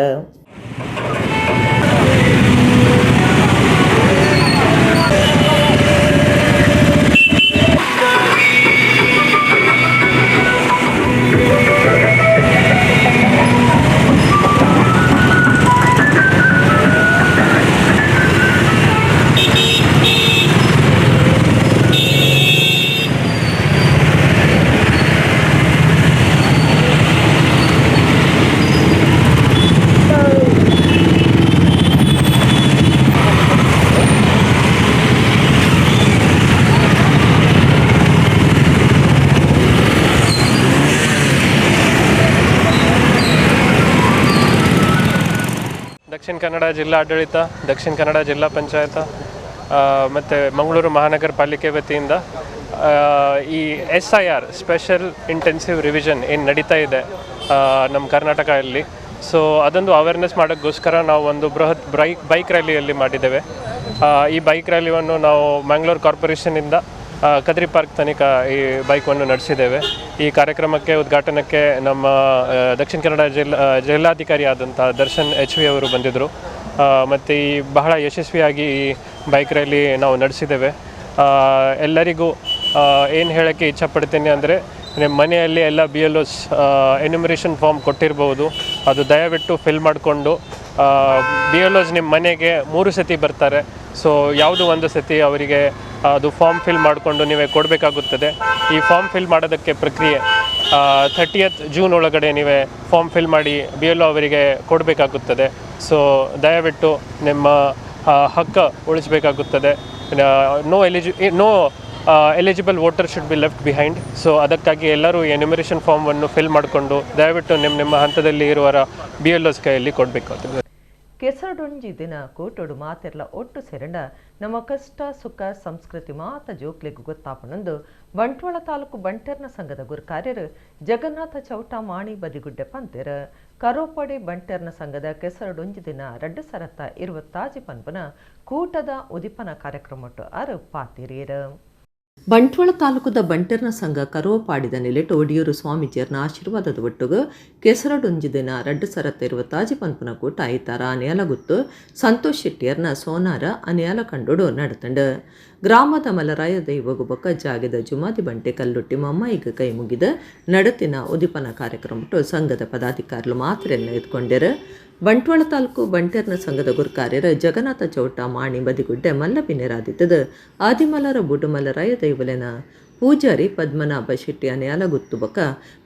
ದಕ್ಷಿಣ ಕನ್ನಡ ಜಿಲ್ಲಾ ಆಡಳಿತ, ದಕ್ಷಿಣ ಕನ್ನಡ ಜಿಲ್ಲಾ ಪಂಚಾಯತ ಮತ್ತು ಮಂಗಳೂರು ಮಹಾನಗರ ಪಾಲಿಕೆ ವತಿಯಿಂದ ಈ SIR ಸ್ಪೆಷಲ್ ಇಂಟೆನ್ಸಿವ್ ರಿವಿಷನ್ ಏನು ನಡೀತಾ ಇದೆ ನಮ್ಮ ಕರ್ನಾಟಕದಲ್ಲಿ, ಸೊ ಅದೊಂದು ಅವೇರ್ನೆಸ್ ಮಾಡೋಕ್ಕೋಸ್ಕರ ನಾವು ಒಂದು ಬೃಹತ್ ಬೈಕ್ ರ್ಯಾಲಿಯಲ್ಲಿ ಮಾಡಿದ್ದೇವೆ. ಈ ಬೈಕ್ ರ್ಯಾಲಿಯನ್ನು ನಾವು ಮ್ಯಾಂಗ್ಳೂರು ಕಾರ್ಪೊರೇಷನಿಂದ ಕದ್ರಿ ಪಾರ್ಕ್ ತನಕ ಈ ಬೈಕನ್ನು ನಡೆಸಿದ್ದೇವೆ. ಈ ಕಾರ್ಯಕ್ರಮಕ್ಕೆ ಉದ್ಘಾಟನಕ್ಕೆ ನಮ್ಮ ದಕ್ಷಿಣ ಕನ್ನಡ ಜಿಲ್ಲಾಧಿಕಾರಿ ಆದಂಥ ದರ್ಶನ್ HP ಅವರು ಬಂದಿದ್ದರು. ಮತ್ತು ಈ ಬಹಳ ಯಶಸ್ವಿಯಾಗಿ ಈ ಬೈಕ್ ರ್ಯಾಲಿ ನಾವು ನಡೆಸಿದ್ದೇವೆ. ಎಲ್ಲರಿಗೂ ಏನು ಹೇಳೋಕ್ಕೆ ಇಚ್ಛಪಡ್ತೀನಿ ಅಂದರೆ, ನಿಮ್ಮ ಮನೆಯಲ್ಲಿ ಎಲ್ಲ BLOs ಎನ್ಯುಮರೇಷನ್ ಫಾರ್ಮ್ ಕೊಟ್ಟಿರ್ಬೋದು, ಅದು ದಯವಿಟ್ಟು ಫಿಲ್ ಮಾಡಿಕೊಂಡು BLOs ನಿಮ್ಮ ಮನೆಗೆ 3 ಸತಿ ಬರ್ತಾರೆ. ಸೊ ಯಾವುದೋ ಒಂದು ಸತಿ ಅವರಿಗೆ ಅದು ಫಾರ್ಮ್ ಫಿಲ್ ಮಾಡಿಕೊಂಡು ನೀವೇ ಕೊಡಬೇಕಾಗುತ್ತದೆ. ಈ ಫಾರ್ಮ್ ಫಿಲ್ ಮಾಡೋದಕ್ಕೆ ಪ್ರಕ್ರಿಯೆ 30th ಜೂನ್ ಒಳಗಡೆ ನೀವೇ ಫಾರ್ಮ್ ಫಿಲ್ ಮಾಡಿ BLO ಅವರಿಗೆ ಕೊಡಬೇಕಾಗುತ್ತದೆ. ಸೊ ದಯವಿಟ್ಟು ನಿಮ್ಮ ಹಕ್ಕು ಉಳಿಸಬೇಕಾಗುತ್ತದೆ. No eligible voter should be left behind. So ಅದಕ್ಕಾಗಿ ಎಲ್ಲರೂ ಎನ್ಯುಮರೇಷನ್ ಫಾರ್ಮನ್ನು ಫಿಲ್ ಮಾಡಿಕೊಂಡು ದಯವಿಟ್ಟು ನಿಮ್ಮ ಹಂತದಲ್ಲಿ ಇರುವರ BLOs ಕೈಯಲ್ಲಿ ಕೊಡಬೇಕಾಗುತ್ತದೆ. ಕೆಸರಡೊಂಜಿ ದಿನ ಕೋಟೋಡು ಮಾತೆರ್ಲ ಒಟ್ಟು ಸೇರಂಡ ನಮ್ಮ ಕಷ್ಟ ಸುಖ ಸಂಸ್ಕೃತಿ ಮಾತ ಜೋಕ್ಲೆಗೂ ಗೊತ್ತಾಪನೊಂದು ಬಂಟ್ವಾಳ ತಾಲೂಕು ಬಂಟೆರ್ನ ಸಂಘದ ಗುರು ಕಾರ್ಯರು ಜಗನ್ನಾಥ ಚೌಟ ಮಾಣಿ ಬದಿಗುಡ್ಡೆ ಪಂತೆರ. ಕರೋಪಡಿ ಬಂಟೆರ್ನ ಸಂಘದ ಕೆಸರಡೊಂಜಿ ದಿನ 2020 ಪನ್ಪುನ ಕೂಟದ ಉದಿಪನ ಕಾರ್ಯಕ್ರಮಟ್ಟು ಅರು ಪಾತಿರೀರು. ಬಂಟ್ವಾಳ ತಾಲೂಕದ ಬಂಟೆರ್ನ ಸಂಘ ಕರೋಪಾಡಿದ ನೆಲೆಟ್ ಒಡಿಯೂರು ಸ್ವಾಮೀಜಿಯರ್ನ ಆಶೀರ್ವಾದದ ಒಟ್ಟುಗು ಕೆಸರಡೊಂಜಿ ದಿನ 2020 ಪನ್ಪುನ ಕೂಟ ಐತಾರ ಅನೆಯಲಗುತ್ತು ಸಂತೋಷ್ ಶೆಟ್ಟಿಯರ್ನ ಸೋನಾರ ಅನೆಯಲ ಕಂಡೋಡು ನಡತಂಡು. ಗ್ರಾಮದ ಮಲರಾಯ ದೈವಗು ಬೊಕ್ಕ ಜಾಗದ ಜುಮಾದಿ ಬಂಟೆ ಕಲ್ಲುಟ್ಟಿ ಮಮ್ಮಾಯಿಗ ಕೈ ಮುಗಿದ ನಡತಿನ ಉದಿಪನ ಕಾರ್ಯಕ್ರಮಟ್ಟು ಸಂಘದ ಪದಾಧಿಕಾರಿಗಳು ಮಾತ್ರ ಎತ್ಕೊಂಡರು. ಬಂಟ್ವಾಳ ತಾಲೂಕು ಬಂಟೆರ್ನ ಸಂಘದ ಗುರುಕಾರ್ಯರ ಜಗನ್ನಾಥ ಚೌಟ ಮಾಣಿ ಬದಿಗುಡ್ಡೆ ಮಲ್ಲಬಿನೆರಾದಿತ್ತದ ಆದಿಮಲರ ಬುಡುಮಲರಾಯ ದೈವಲೆನ ಪೂಜಾರಿ ಪದ್ಮನಾಭ ಶೆಟ್ಟಿ ಅನೆಯಾಲಗುತ್ತು ಬಕ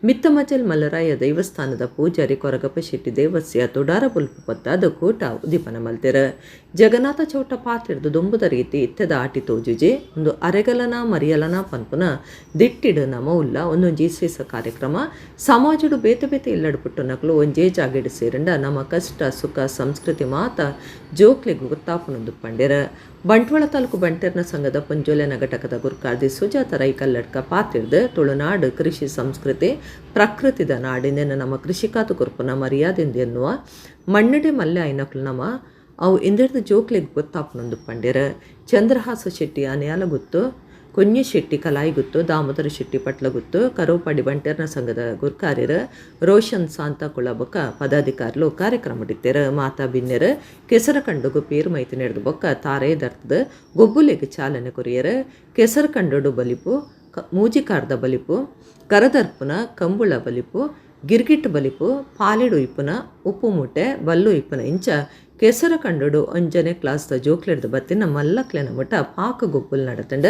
ಮಿತ್ತಮಚಲ್ ಮಲ್ಲರಾಯ ದೈವಸ್ಥಾನದ ಪೂಜಾರಿ ಕೊರಗಪ್ಪ ಶೆಟ್ಟಿ ದೇವಸ್ಯ ತುಡಾರ ಬುಲ್ಪು ಪತ್ತಾದ ಕೂಟ ಉದಿಪನ ಮಲ್ತೆರ. ಜಗನ್ನಾಥ ಚೌಟ ಪಾತ್ರೆಡ್ದು ದೊಂಬುದ ರೀತಿ ಇತ್ತದ ಆಟಿ ತೋಜುಜೆ ಒಂದು ಅರೆಗಲನ ಮರಿಯಲನ ಪನ್ಪುನ ದಿಟ್ಟಿಡು ನಮವುಲ್ಲ ಒಂದೊಂಜಿ ಸೀಸ ಕಾರ್ಯಕ್ರಮ ಸಮಾಜಡು ಬೇತೆ ಬೇತೆ ಇಲ್ಲಡ್ಪುಟ್ಟು ನಕಲು ಒಂಜೇ ಜಾಗೆಡು ಸೇರಂಡ ನಮ್ಮ ಕಷ್ಟ ಸುಖ ಸಂಸ್ಕೃತಿ ಮಾತ ಜೋಕ್ಲಿಗೆ ಗೊತ್ತಾಪನೊಂದು ಪಂಡೆರ. ಬಂಟ್ವಾಳ ತಾಲೂಕು ಬಂಟೆರ್ನ ಸಂಘದ ಪಂಜೋಲೆನ ಘಟಕದ ಗುರುಕಾರ್ದಿ ಸುಜಾತ ರೈಕಲ್ಲಡ್ಕ ಪಾತಿರ್ದು ತುಳುನಾಡು ಕೃಷಿ ಸಂಸ್ಕೃತಿ ಪ್ರಕೃತಿದ ನಾಡಿನ ನಮ್ಮ ಕೃಷಿಕಾತು ಕುರ್ಪುನ ಮರ್ಯಾದೆಂದು ಎನ್ನುವ ಮಣ್ಣಡಿ ಮಲ್ಲೆ ಐನಕ್ಲು ನಮ್ಮ ಅವು ಇಂದಿರ್ದು ಜೋಕ್ಲಿಗೆ ಗೊತ್ತಾಪನೊಂದು ಪಂಡೆರ. ಚಂದ್ರಹಾಸ ಶೆಟ್ಟಿ ಅನೆಯಾಲ ಗುತ್ತು, ಕುഞ്ഞು ಶೆಟ್ಟಿ ಕಲಾಯಿ ಗುತ್ತು, ದಾಮೋದರ ಶೆಟ್ಟಿ ಪಟ್ಲ ಗುತ್ತು, ಕರೋಪಾಡಿ ಬಂಟೆರ್ನ ಸಂಘದ ಗುರುಕಾರ್ಯರ ರೋಷನ್ ಸಾಂತಾಕುಳ ಬೊಕ್ಕ ಪದಾಧಿಕಾರಿಗಳು ಕಾರ್ಯಕ್ರಮ ಇಡ್ತಾರ. ಮಾತಾ ಬಿನ್ನೆರ ಕೆಸರ ಕಂಡುಗು ಪೇರು ಮೈತಿ ನಡೆದು ಬೊಕ್ಕ ತಾರೆ ದರ್ತದ ಗೊಬ್ಬುಲೆಗೆ ಚಾಲನೆ ಕೊರಿಯರ. ಕೆಸರು ಕಂಡೋಡು ಬಲಿಪು, ಮೂಜಿಕಾರ್ದ ಬಲಿಪು, ಕರದರ್ಪುನ ಕಂಬುಳ ಬಲಿಪು, ಗಿರ್ಗಿಟ್ ಬಲಿಪು, ಪಾಲಿಡು ಇಪ್ಪುನ, ಉಪ್ಪು ಮೂಟೆ ಬಲ್ಲು ಇಪ್ಪುನ ಇಂಚ ಕೆಸರ ಕಂಡುಡು ಅಂಜನೆ ಕ್ಲಾಸ್ದ ಜೋಕ್ಲೆಡ್ದು ಬತ್ತಿನ ಮಲ್ಲಕ್ಲೆನ ಮಠ ಪಾಕ ಗೊಬ್ಬುಲ್ ನಡತಂಡ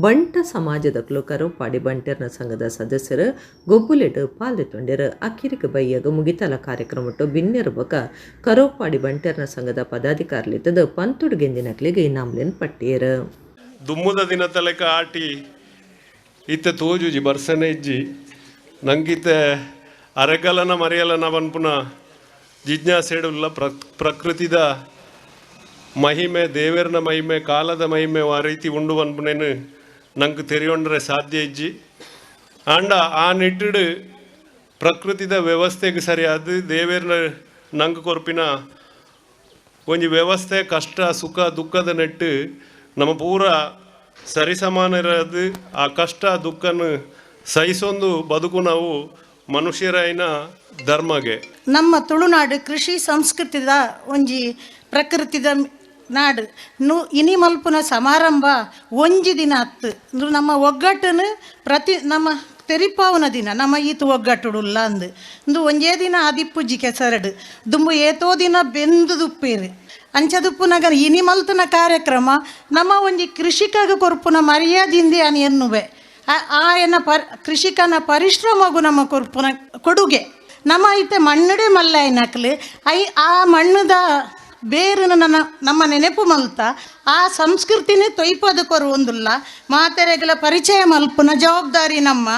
ಬಂಟ ಸಮಾಜದಕ್ಲು ಕರೋಪಾಡಿ ಬಂಟೆರ್ನ ಸಂಘದ ಸದಸ್ಯರು ಗೊಬ್ಬುಲೆಡು ಪಾಲ್ದೆತೊಂಡೆರು. ಅಕ್ಕಿರಿಕ ಬೈಯಾಗ ಮುಗಿತಲ ಕಾರ್ಯಕ್ರಮಟ್ಟು ಬಿನ್ನೆರು ಬಕ ಕರೋಪಾಡಿ ಬಂಟೆರ್ನ ಸಂಘದ ಪದಾಧಿಕಾರಿಲಿದ್ದದು ಪಂತುಡು ಗೆಂದಿನಕ್ಲಿಗೆ ಇನಾಮ್ಲೆನ್ ಪಟ್ಟಿಯರು. ದುಮ್ಮುದ ದಿನ ತಲೆಕ ಆಟಿ ಇತ್ತ ತೋಜುಜಿ ಬರ್ಸನೆ ಇಜ್ಜಿ ನಂಗಿತ್ತೆ ಅರೆಗಲನ ಮರೆಯಲನ ಪನ್ಪುನ ಜಿಜ್ಞಾಸೆಡುಲ್ಲ ಪ್ರಕೃತಿದ ಮಹಿಮೆ ದೇವೇರ್ನ ಮಹಿಮೆ ಕಾಲದ ಮಹಿಮೆ ಆ ರೀತಿ ಉಂಡು ಪನ್ಪುನೇನು ನಂಗೆ ತೆರೆಯೊಂಡ್ರೆ ಸಾಧ್ಯ ಇಜ್ಜಿ ಆಂಡ ಆ ನಿಟ್ಟಿಡು ಪ್ರಕೃತಿದ ವ್ಯವಸ್ಥೆಗೆ ಸರಿಯಾದ ದೇವೇರ್ನ ನಂಗೆ ಕೊರ್ಪಿನ ಒಂಜಿ ವ್ಯವಸ್ಥೆ ಕಷ್ಟ ಸುಖ ದುಃಖದ ನೆಟ್ಟು ನಮ್ಮ ಪೂರ ಸರಿಸಮಾನ ಇರೋದು ಆ ಕಷ್ಟ ದುಃಖನ ಸಹಿಸೊಂದು ಬದುಕು ನಾವು ಮನುಷ್ಯರೈನ ಧರ್ಮಗೆ. ನಮ್ಮ ತುಳುನಾಡು ಕೃಷಿ ಸಂಸ್ಕೃತಿದ ಒಂಜಿ ಪ್ರಕೃತಿದ ನಾಡು ಇನಿ ಮಲ್ಪುನ ಸಮಾರಂಭ ಒಂಜಿ ದಿನ ಹತ್ತು ನಮ್ಮ ಒಗ್ಗಟ್ಟನ್ನು ನಮ್ಮ ತೆರಿಪಾವನ ದಿನ ನಮ್ಮ ಈತು ಒಗ್ಗಟ್ಟುಡುಲ್ಲ ಅಂದು ಒಂಜೇ ದಿನ ಆದಿಪ್ಪುಜ್ಜಿ ಕೆಸರಡು ದುಂಬು ಏತೋ ದಿನ ಬೆಂದು ದುಪ್ಪೇರು ಅಂಚದುಪ್ಪುನಗ ಇನಿ ಮಲ್ತನ ಕಾರ್ಯಕ್ರಮ ನಮ್ಮ ಒಂಜಿ ಕೃಷಿಕಗ ಕೊರ್ಪುನ ಮರ್ಯಾದಿಂದೆ ಅನಿ ಎನ್ನುವೆ ಆ ಎನ್ನ ಕೃಷಿಕನ ಪರಿಶ್ರಮಗು ನಮ್ಮ ಕೊರ್ಪುನ ಕೊಡುಗೆ. ನಮ್ಮ ಐತೆ ಮಣ್ಣಡೆ ಮಲ್ಲ ಐನಕ್ಲು ಆ ಮಣ್ಣದ ಬೇರು ನಮ್ಮ ನೆನಪು ಮಲ್ತ ಆ ಸಂಸ್ಕೃತಿನೇ ತೊಯ್ಪದ ಕೊರುವುದಿಲ್ಲ ಮಾತೆರೆಗಳ ಪರಿಚಯ ಮಲ್ಪುನ ಜವಾಬ್ದಾರಿ ನಮ್ಮ.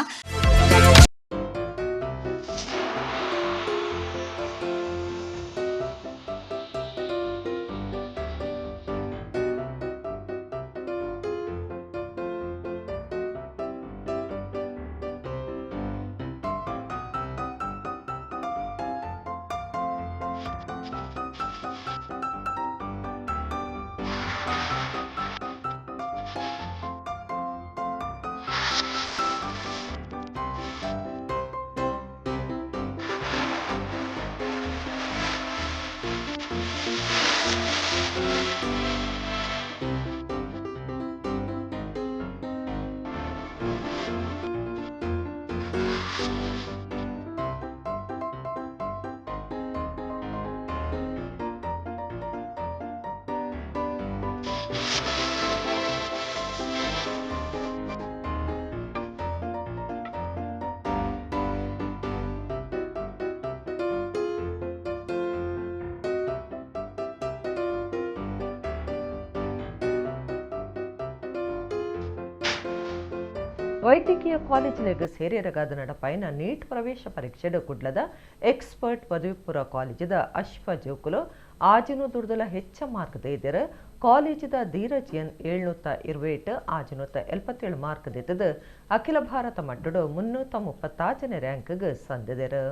ವೈದ್ಯಕೀಯ ಕಾಲೇಜಿನಾಗ ಸೇರಿರಗಾದ ನಡಪೈನ ನೀಟ್ ಪ್ರವೇಶ ಪರೀಕ್ಷೆಡು ಕುಡ್ಲದ ಎಕ್ಸ್ಪರ್ಟ್ ಪದವಿ ಪೂರ್ವ ಕಾಲೇಜಿದ ಅಶ್ವ ಜೋಕುಲು ಆಜಿನು ದುರ್ದಲ ಹೆಚ್ಚ ಮಾರ್ಕ್ ದೇದರ ಕಾಲೇಜಿದ ಧೀರಜ್ ಎನ್ 728 ಆಜಿನುತ್ತ 77 ಮಾರ್ಕ್ ದೇತದ ಅಖಿಲ ಭಾರತ ಮಟ್ಟಡು 335ನೇ ರ್ಯಾಂಕ್ಗೆ ಸಂದಿದರು.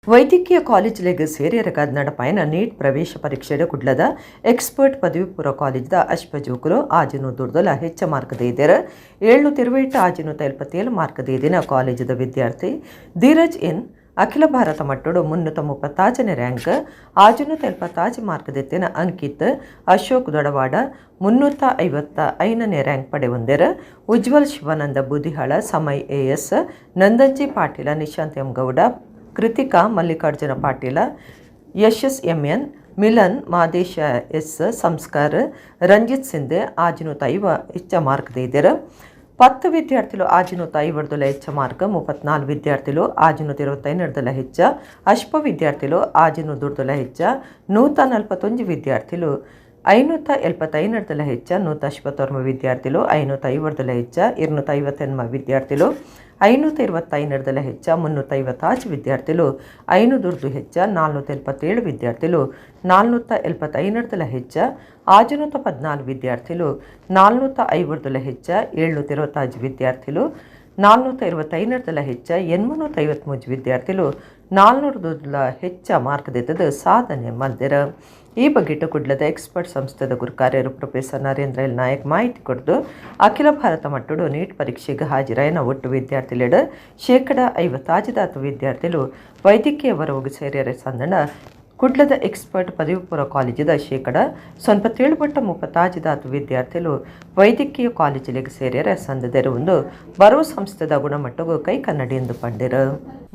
ವೈದ್ಯಕೀಯ ಕಾಲೇಜಿലേക്ക് ಸೇರಿಯರಗ നടപ്പായನ ನೀಟ್ ಪ್ರವೇಶ ಪರೀಕ್ಷೆയുടെ ಕುಡ್ಲದ ಎಕ್ಸ್ಪರ್ಟ್ ಪದವಿ ಪೂರ್ವ ಕಾಲೇಜ್ದ ಅಶ್ಪಜೂಕರು ಆಜಿನು ದುರ್ದಲ ಹೆಚ್ಚ ಮಾರ್ಕದ ಇದ್ದರು 727 ಮಾರ್ಕದ ಇದಿನ ಕಾಲೇಜದ ವಿದ್ಯಾರ್ಥಿ ಧೀರಜ್ ಎನ್ ಅಖಿಲ ಭಾರತ ಮಟ್ಟಡು 335ನೇ ರ್ಯಾಂಕ್ 675 ಮಾರ್ಕದೆತ್ತಿನ ಅಂಕಿತ್ ಅಶೋಕ್ ದೊಡವಾಡ 355ನೇ ರ್ಯಾಂಕ್ ಪಡೆ ಹೊಂದಿರ ಉಜ್ವಲ್ ಶಿವಾನಂದ ಬೂದಿಹಾಳ ಸಮಯ್ AS ನಂದಂಜಿ ಪಾಟೀಲ ನಿಶಾಂತ್ ಎಂ ಗೌಡ ಕೃತಿಕಾ ಮಲ್ಲಿಕಾರ್ಜುನ ಪಾಟೀಲ ಯಶಸ್ MN ಮಿಲನ್ ಮಾದೇಶ S ಸಂಸ್ಕಾರ ರಂಜಿತ್ ಸಿಂಧೆ ಆಜಿನೂತೈವ ಹೆಚ್ಚ ಮಾರ್ಕ್ ಇದ್ದೀರ 10 విద్యార్థులు ఆజినూత 5 మార్క్ 34 విద్యార్థులు ఆజినూత 25 ಹೆಚ್ಚ ಅಶ್ಪ ವಿದ್ಯಾರ್ಥಿಗಳು ಆಜಿನೂತ ಹೆಚ್ಚ 141 ವಿದ್ಯಾರ್ಥಿಗಳು 575 ಹೆಚ್ಚ 169 ವಿದ್ಯಾರ್ಥಿಗಳು 505 ಹೆಚ್ಚ 258 ವಿದ್ಯಾರ್ಥಿಗಳು 525 ಹೆಚ್ಚ 356 ವಿದ್ಯಾರ್ಥಿಗಳು 500 ಹೆಚ್ಚ 477 ವಿದ್ಯಾರ್ಥಿಗಳು 475 ಹೆಚ್ಚ 614 విద్యార్థులు 405 ಹೆಚ್ಚ 725 విద్యార్థులు 425 ಹೆಚ್ಚ 853 ವಿದ್ಯಾರ್ಥಿಗಳು 400 ಹೆಚ್ಚ ಮಾರ್ಕ್ ದೆತ್ತದ ಸಾಧನೆ ಮಾಡಿದರ ಈ ಬಗ್ಗೆ ಕುಡ್ಲದ ಎಕ್ಸ್ಪರ್ಟ್ ಸಂಸ್ಥೆದ ಗುರುಕಾರ್ಯರು ಪ್ರೊಫೆಸರ್ ನರೇಂದ್ರ ಎಲ್ ನಾಯಕ್ ಮಾಹಿತಿ ಕೊಡ್ದು ಅಖಿಲ ಭಾರತ ಮಟ್ಟಡು ನೀಟ್ ಪರೀಕ್ಷೆಗೆ ಹಾಜರಾಯಿನ ಒಟ್ಟು ವಿದ್ಯಾರ್ಥಿಗಳು 50% ವಿದ್ಯಾರ್ಥಿಗಳು ವೈದ್ಯಕೀಯ ವರವಿಗೆ ಸೇರಿಯರೆ ಸಂದಣ ಕುಡ್ಲದ ಎಕ್ಸ್ಪರ್ಟ್ ಪದವಿ ಪೂರ್ವ ಕಾಲೇಜಿದ 97.35% ವಿದ್ಯಾರ್ಥಿಗಳು ವೈದ್ಯಕೀಯ ಕಾಲೇಜಿಗೆ ಸೇರಿಯರೆ ಸಂದದೆರುವುದು ಬರುವ ಸಂಸ್ಥೆದ ಗುಣಮಟ್ಟಗೂ ಕೈ ಕನ್ನಡಿ ಎಂದು ಪಂಡಿರು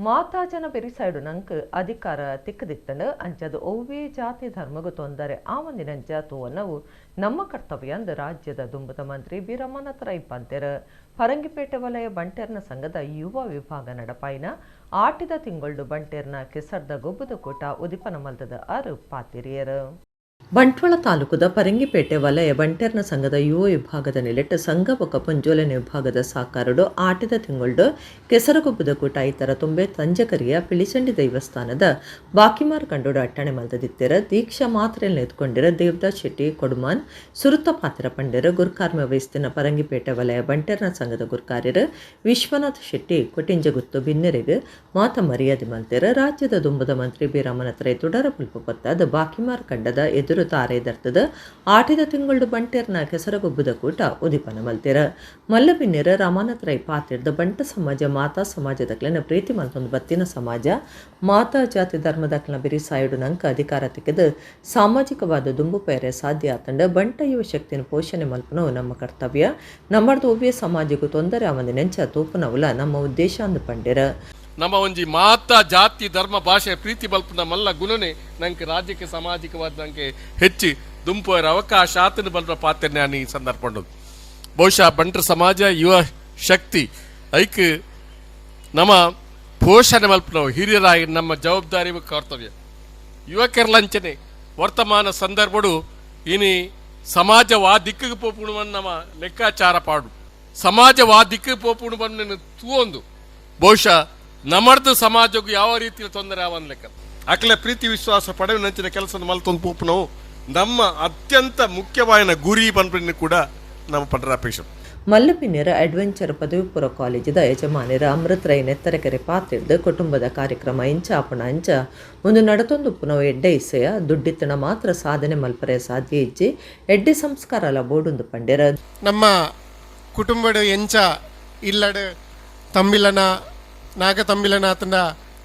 ಮಾತಾಜನ ಬೆರಿಸೈಡು ನಂಕ್ ಅಧಿಕಾರ ತಿಕ್ಕದಿತ್ತಂಡು ಅಂಚದು ಒವ್ವೇ ಜಾತಿ ಧರ್ಮಗೂ ತೊಂದರೆ ಆ ಒಂದಿನಂಚ ತೋವನವು ನಮ್ಮ ಕರ್ತವ್ಯ ಅಂದು ರಾಜ್ಯದ ದುಂಬದ ಮಂತ್ರಿ ಬಿ ರಮಾನಾಥ ರೈ ಪಂತೆರ್ ಪರಂಗಿಪೇಟೆ ವಲಯ ಬಂಟೇರ್ನ ಸಂಘದ ಯುವ ವಿಭಾಗ ನಡಪಾಯಿನ ಆಟಿದ ತಿಂಗಳು ಬಂಟೇರ್ನ ಕೆಸರ್ದ ಗೊಬ್ಬದ ಕೂಟ ಉದಿಪನ ಮಲ್ತದ ಆರು ಪಾತಿರಿಯರು ಬಂಟ್ವಾಳ ತಾಲೂಕದ ಪರಂಗಿಪೇಟೆ ವಲಯ ಬಂಟೇರ್ನ ಸಂಘದ ಯುವ ವಿಭಾಗದ ನೆಲೆಟ್ಟು ಸಂಘ ಬೊಕ್ಕ ಪುಂಜೋಲನೆ ವಿಭಾಗದ ಸಾಕಾರಡು ಆಟಿದ ತಿಂಗಳು ಕೆಸರಗೊಬ್ಬದ ಕೂಟ ಇತರ ತುಂಬೆ ತಂಜಕರಿಯ ಪಿಳಿಚಂಡಿ ದೈವಸ್ಥಾನದ ಬಾಕಿಮಾರ್ ಕಂಡೋಡು ಅಟ್ಟಣೆ ಮಲ್ತದಿತ್ತೆರ ದೀಕ್ಷಾ ಮಾತ್ರೆ ನೆತ್ಕೊಂಡಿರ ದೇವದಾಸ್ ಶೆಟ್ಟಿ ಕೊಡುಮಾನ್ ಸುರುತ ಪಾತ್ರ ಪಂಡಿರ ಗುರುಕಾರ್ಮ ವಹಿಸ್ತಿನ ಪರಂಗಿಪೇಟೆ ವಲಯ ಬಂಟೇರ್ನ ಸಂಘದ ಗುರುಕಾರ್ಯರು ವಿಶ್ವನಾಥ್ ಶೆಟ್ಟಿ ಕೊಟ್ಟಿಂಜಗುತ್ತು ಬಿನ್ನೆರೆಗೆ ಮಾತ ಮರ್ಯಾದೆ ಮಲ್ತೆರ ರಾಜ್ಯದ ದುಂಬದ ಮಂತ್ರಿ ಬಿ ರಮಾನಾಥ ರೈ ತುಡರ ಪುಲ್ಪು ಪತ್ತಾದ ಬಾಕಿಮಾರ್ ಕಂಡದ ಎದುರು ತಾರೆ ದರ್ತದ ಆಟಿದ ತಿಂಗಳು ಬಂಟೇರ್ನ ಕೆಸರಗೊಬ್ಬದ ಕೂಟ ಉದಿಪನ ಮಲ್ತೆರ ಮಲ್ಲಬಿನ್ನೆರ ರಮಾನಾಥ ರೈ ಪಾತಿರ್ದ ಬಂಟ ಸಮಾಜ ಮಾತಾ ಸಮಾಜದಕ್ಲೆನ ಪ್ರೀತಿ ಮಲ್ತೊಂದು ಬತ್ತಿನ ಸಮಾಜ ಮಾತಾ ಜಾತಿ ಧರ್ಮದಕ್ಲೆನ ಬಿರಿಸಾಯುಡು ನಂಕ ಅಧಿಕಾರ ತಿಕ್ಕದ ಸಾಮಾಜಿಕವಾದ ದುಂಬು ಪೇರೆ ಸಾಧ್ಯ ಆತಂಡ ಬಂಟ ಯುವ ಶಕ್ತಿನ ಪೋಷಣೆ ಮಲ್ಪನೋ ನಮ್ಮ ಕರ್ತವ್ಯ ನಮ್ಮದು ಒವ್ವೇ ಸಮಾಜಕ್ಕೂ ತೊಂದರೆ ಅವಂದು ನೆಂಚ ತೂಪನವುಲ ನಮ್ಮ ಉದ್ದೇಶ ಅಂದು ಪಂಡಿರ ನಮ್ಮ ಒಂಜಿ ಮಾತ ಜಾತಿ ಧರ್ಮ ಭಾಷೆ ಪ್ರೀತಿ ಬಲ್ಪನ ಮಲ್ಲ ಗುಣನೆ ನಂಗೆ ರಾಜ್ಯಕ್ಕೆ ಸಾಮಾಜಿಕವಾದ ನಂಗೆ ಹೆಚ್ಚಿ ದುಂಪುವರ ಅವಕಾಶ ಆತನ ಬಲ್ರ ಪಾತ್ರ ನಾನು ಈ ಸಂದರ್ಭ ಬಹುಶಃ ಬಂಟ್ರ ಸಮಾಜ ಯುವ ಶಕ್ತಿ ಐಕ್ ನಮ್ಮ ಪೋಷಣೆ ಮಲ್ಪನವು ಹಿರಿಯರಾಗಿ ನಮ್ಮ ಜವಾಬ್ದಾರಿ ಕರ್ತವ್ಯ ಯುವಕರ್ಲಂಚನೆ ವರ್ತಮಾನ ಸಂದರ್ಭಡು ಇನಿ ಸಮಾಜವಾ ದಿಕ್ಕಿಗೆ ಪೋಪುಣವನ್ನು ನಮ್ಮ ಲೆಕ್ಕಾಚಾರ ಪಾಡು ಸಮಾಜವಾ ದಿಕ್ಕಿಗೆ ಪೋಪುಣವನ್ನು ತೂವೊಂದು ಬಹುಶಃ ನಮ್ಮದು ಸಮಾಜಕ್ಕೂ ಯಾವ ರೀತಿಯ ತೊಂದರೆ ಆವನ್ ಲೆಕ್ಕ ಅಕಲೆ ಪ್ರೀತಿ ವಿಶ್ವಾಸ ಪಡೆಯುವ ನಂಚಿನ ಕೆಲಸದ ಮಲ್ತೊಂದು ಪೂಪು ನಾವು ನಮ್ಮ ಅತ್ಯಂತ ಮುಖ್ಯವಾದ ಗುರಿ ಪಂಪಿನ ಕೂಡ ನಮ್ಮ ಪಂಡ್ರಾಪೇಶ ಮಲ್ಲಪಿನ್ಯರ ಅಡ್ವೆಂಚರ್ ಪದವಿ ಪೂರ್ವ ಕಾಲೇಜಿದ ಯಜಮಾನಿರ ಅಮೃತ್ ರೈ ನೆತ್ತರಕೆರೆ ಪಾತ್ರಿಡ್ದು ಕುಟುಂಬದ ಕಾರ್ಯಕ್ರಮ ಇಂಚಾಪಣ ಅಂಚ ಒಂದು ನಡತೊಂದು ಪುನಃ ಎಡ್ಡೆ ಇಸೆಯ ದುಡ್ಡಿತ್ತನ ಮಾತ್ರ ಸಾಧನೆ ಮಲ್ಪರೆ ಸಾಧ್ಯ ಇಜ್ಜಿ ಎಡ್ಡೆ ಸಂಸ್ಕಾರಲ ಬೋಡುಂದು ಪಂಡ್ಯರ ನಮ್ಮ ಕುಟುಂಬದ ಎಂಚ ಇಲ್ಲಡ ತಂಬಿಲನ ನಾಗ ತಂಬಿಲನಾಥನ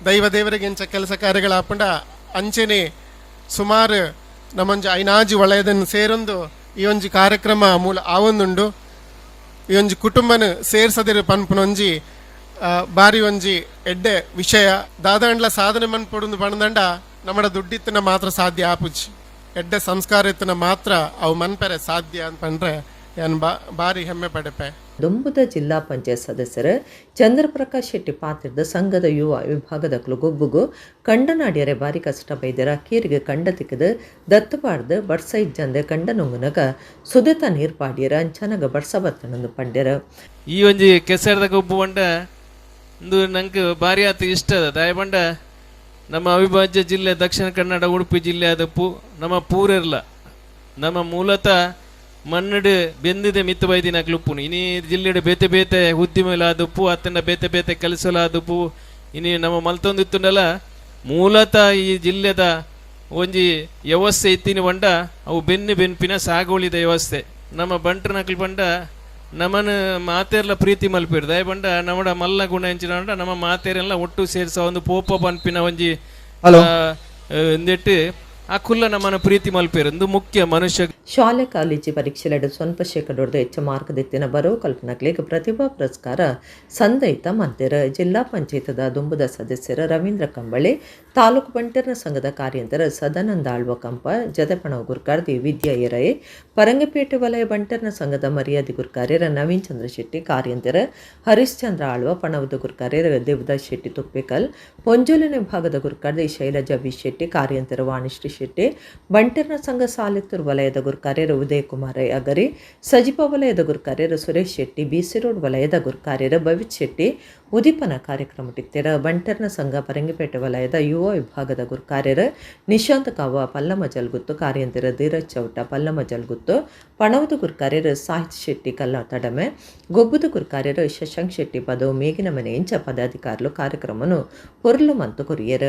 ದೈವ ದೇವರಿಗೆ ಎಂಚ ಕೆಲಸ ಕಾರ್ಯಗಳು ಹಾಪಂಡ ಅಂಚೆನೆ ಸುಮಾರು ನಮ್ಮೊಂಜಿ ಐನಾಜಿ ವಲಯದನ್ನು ಸೇರೊಂದು ಈ ಒಂಜಿ ಕಾರ್ಯಕ್ರಮ ಮೂಲ ಆವೊಂದುಂಡು ಈ ಒಂಜಿ ಕುಟುಂಬನ ಸೇರ್ಸದಿರು ಪನ್ಪುನೊಂಜಿ ಬಾರಿ ಒಂಜಿ ಎಡ್ಡೆ ವಿಷಯ ದಾದಾಂಡ್ಲ ಸಾಧನೆ ಮನ್ಪೊಡು ಪಣದಂಡ ನಮ್ಮಡ ದುಡ್ಡಿತ್ತನ ಮಾತ್ರ ಸಾಧ್ಯ ಆಪುಜಿ ಎಡ್ಡೆ ಸಂಸ್ಕಾರ ಇತ್ತನ ಮಾತ್ರ ಅವು ಮನ್ಪೆರೆ ಸಾಧ್ಯ ಅಂತ ಪಂಡ್ರೆ ಏನು ಬಾರಿ ಹೆಮ್ಮೆ ಪಡೆಪೆ ದುಂಬುದ ಜಿಲ್ಲಾ ಪಂಚಾಯತ್ ಸದಸ್ಯರು ಚಂದ್ರಪ್ರಕಾಶ್ ಶೆಟ್ಟಿ ಪಾತ್ರದ ಸಂಘದ ಯುವ ವಿಭಾಗದ ಗೊಬ್ಬುಗು ಕಂಡನಾಡಿಯರೆ ಬಾರಿ ಕಷ್ಟ ಬೈದರ ಕೀರಿಗೆ ಕಂಡ ತಿಕ್ಕದು ದತ್ತುಪಾಡ್ದು ಬಡ್ಸ ಇಜ್ಜಂದೆ ಕಂಡ ನೊಂಗುನಗ ಸುದತ ನೀರು ಪಾಡ್ಯರ ಅಂಚನಗ ಬಡ್ಸ ಬತ್ತನೊಂದು ಪಂಡ್ಯರ ಈ ಒಂಜಿ ಕೆಸರದ ಗೊಬ್ಬು ಬಂಡ ಒಂದು ನಂಗೆ ಭಾರಿ ಆತ ಇಷ್ಟ ದಯಬಂಡ ನಮ್ಮ ಅವಿಭಾಜ್ಯ ಜಿಲ್ಲೆ ದಕ್ಷಿಣ ಕನ್ನಡ ಉಡುಪಿ ಜಿಲ್ಲೆ ಆದ ನಮ್ಮ ಪೂರರ್ಲ ನಮ್ಮ ಮೂಲತಃ ಮನ್ನಡು ಬೆಂದಿದೆ ಮಿತ್ತು ಬೈದಿನಾಗ್ಲುಪ್ಪು ಇನಿ ಜಿಲ್ಲೆಡು ಬೇತೆ ಬೇತೆ ಉದ್ದಿಮೆಲಾದಪ್ಪು ಅತ್ತಂಡ ಬೇತೆ ಬೇತೆ ಕೆಲಸಲಾದಪ್ಪು ಇನಿ ನಮ್ಮ ಮಲ್ತೊಂದಿತ್ತುಂಡಲ್ಲ ಮೂಲತಃ ಈ ಜಿಲ್ಲೆದ ಒಂಜಿ ವ್ಯವಸ್ಥೆ ಇತ್ತಿನ ಬಂಡ ಅವು ಬೆನ್ಪಿನ ಸಾಗುವಳಿದ ವ್ಯವಸ್ಥೆ ನಮ್ಮ ಬಂಟ್ರ ನಕಲ್ ಬಂಡ ನಮ್ಮನ್ನು ಮಾತೆರ್ಲ ಪ್ರೀತಿ ಮಲ್ಪಿರು ದಯ ಬಂಡ ನಮ್ಮಡ ಮಲ್ಲ ಗುಣ ಹೆಂಚಿನ ನಮ್ಮ ಮಾತೆರೆಲ್ಲ ಒಟ್ಟು ಸೇರಿಸ ಒಂದು ಪೋಪ ಪನ್ಪಿನ ಒಂಜಿ ಎಂದಿಟ್ಟು ಆ ಕುಲ್ಲ ನಮ್ಮನ್ನು ಪ್ರೀತಿ ಮಲ್ಪೇರು ಒಂದು ಮುಖ್ಯ ಮನುಷ್ಯ. ಶಾಲೆ ಕಾಲೇಜು ಪರೀಕ್ಷೆಲೆಡು ಸ್ವಲ್ಪ ಶೇಕಡದ ಹೆಚ್ಚು ಮಾರ್ಗದೆತ್ತಿನ ಬರೋ ಕಲ್ಪನಾಕ್ಲಿಗೆ ಪ್ರತಿಭಾ ಪುರಸ್ಕಾರ ಸಂದಯಿತ ಮಂತೆರ ಜಿಲ್ಲಾ ಪಂಚಾಯತದ ದುಂಬುದ ಸದಸ್ಯರ ರವೀಂದ್ರ ಕಂಬಳಿ ತಾಲೂಕು ಬಂಟರ್ನ ಸಂಘದ ಕಾರ್ಯಂತರ ಸದಾನಂದ ಆಳ್ವ ಕಂಪ ಜದಪಣ ಗುರ್ಕಾರ್ದಿ ವಿದ್ಯಾ ಎರೈ ಪರಂಗಪೇಟೆ ವಲಯ ಬಂಟರ್ನ ಸಂಘದ ಮರ್ಯಾದೆ ಗುರ್ಕಾರ್ಯರ ನವೀನ್ ಚಂದ್ರ ಶೆಟ್ಟಿ ಕಾರ್ಯಂತರ ಹರಿಶ್ಚಂದ್ರ ಆಳ್ವ ಪಣವದ ಗುರ್ಕಾರ್ಯರ ದೇವದಾಸ್ ಶೆಟ್ಟಿ ತುಪ್ಪೇಕಲ್ ಪೊಂಜೋಲಿನ ವಿಭಾಗದ ಗುರ್ಕಾರ್ದಿ ಶೈಲಜಾ ಬಿ ಶೆಟ್ಟಿ ಕಾರ್ಯಂತರ ವಾಣಿಶ್ರೀ ಶೆಟ್ಟಿ ಬಂಟರ್ನ ಸಂಘ ಸಾಲಿತ್ತೂರು ವಲಯದ ಗುರ್ಕಾರ್ಯರ ಉದಯ್ ಕುಮಾರ್ ಅಗರಿ ಸಜಿಪ ವಲಯದ ಗುರ್ಕಾರ್ಯರ ಸುರೇಶ್ ಶೆಟ್ಟಿ ಬಿಸಿ ರೋಡ್ ವಲಯದ ಗುರ್ಕಾರ್ಯರ ಭವಿತ್ ಶೆಟ್ಟಿ ಉದೀಪನ ಕಾರ್ಯಕ್ರಮಟಿತ್ತೆರ ಬಂಟರ್ನ ಸಂಘ ಪರಂಗಿಪೇಟೆ ವಲಯದ ಯುವ ವಿಭಾಗದ ಗುರ್ಕಾರ್ಯರ ನಿಶಾಂತ್ ಕಾವ ಪಲ್ಲಮ ಜಲ್ಗುತ್ತು ಕಾರ್ಯಂತರ ಧೀರಜ್ ಚೌಟ ಪಲ್ಲಮ ಜಲ್ಗುತ್ತು ಪಣವದ ಗುರ್ಕಾರ್ಯರ ಸಾಹಿತ್ಯ ಶೆಟ್ಟಿ ಕಲ್ಲ ತಡಮೆ ಗೊಬ್ಬುದ ಗುರ್ಕಾರ್ಯರ ಶಶಾಂಕ್ ಶೆಟ್ಟಿ ಪದವು ಮೇಗಿನ ಮನೆ ಇಂಚ ಪದಾಧಿಕಾರುలు ಕಾರ್ಯಕ್ರಮನು ಹೊರಲು ಮಂತು ಕೊರಿಯರ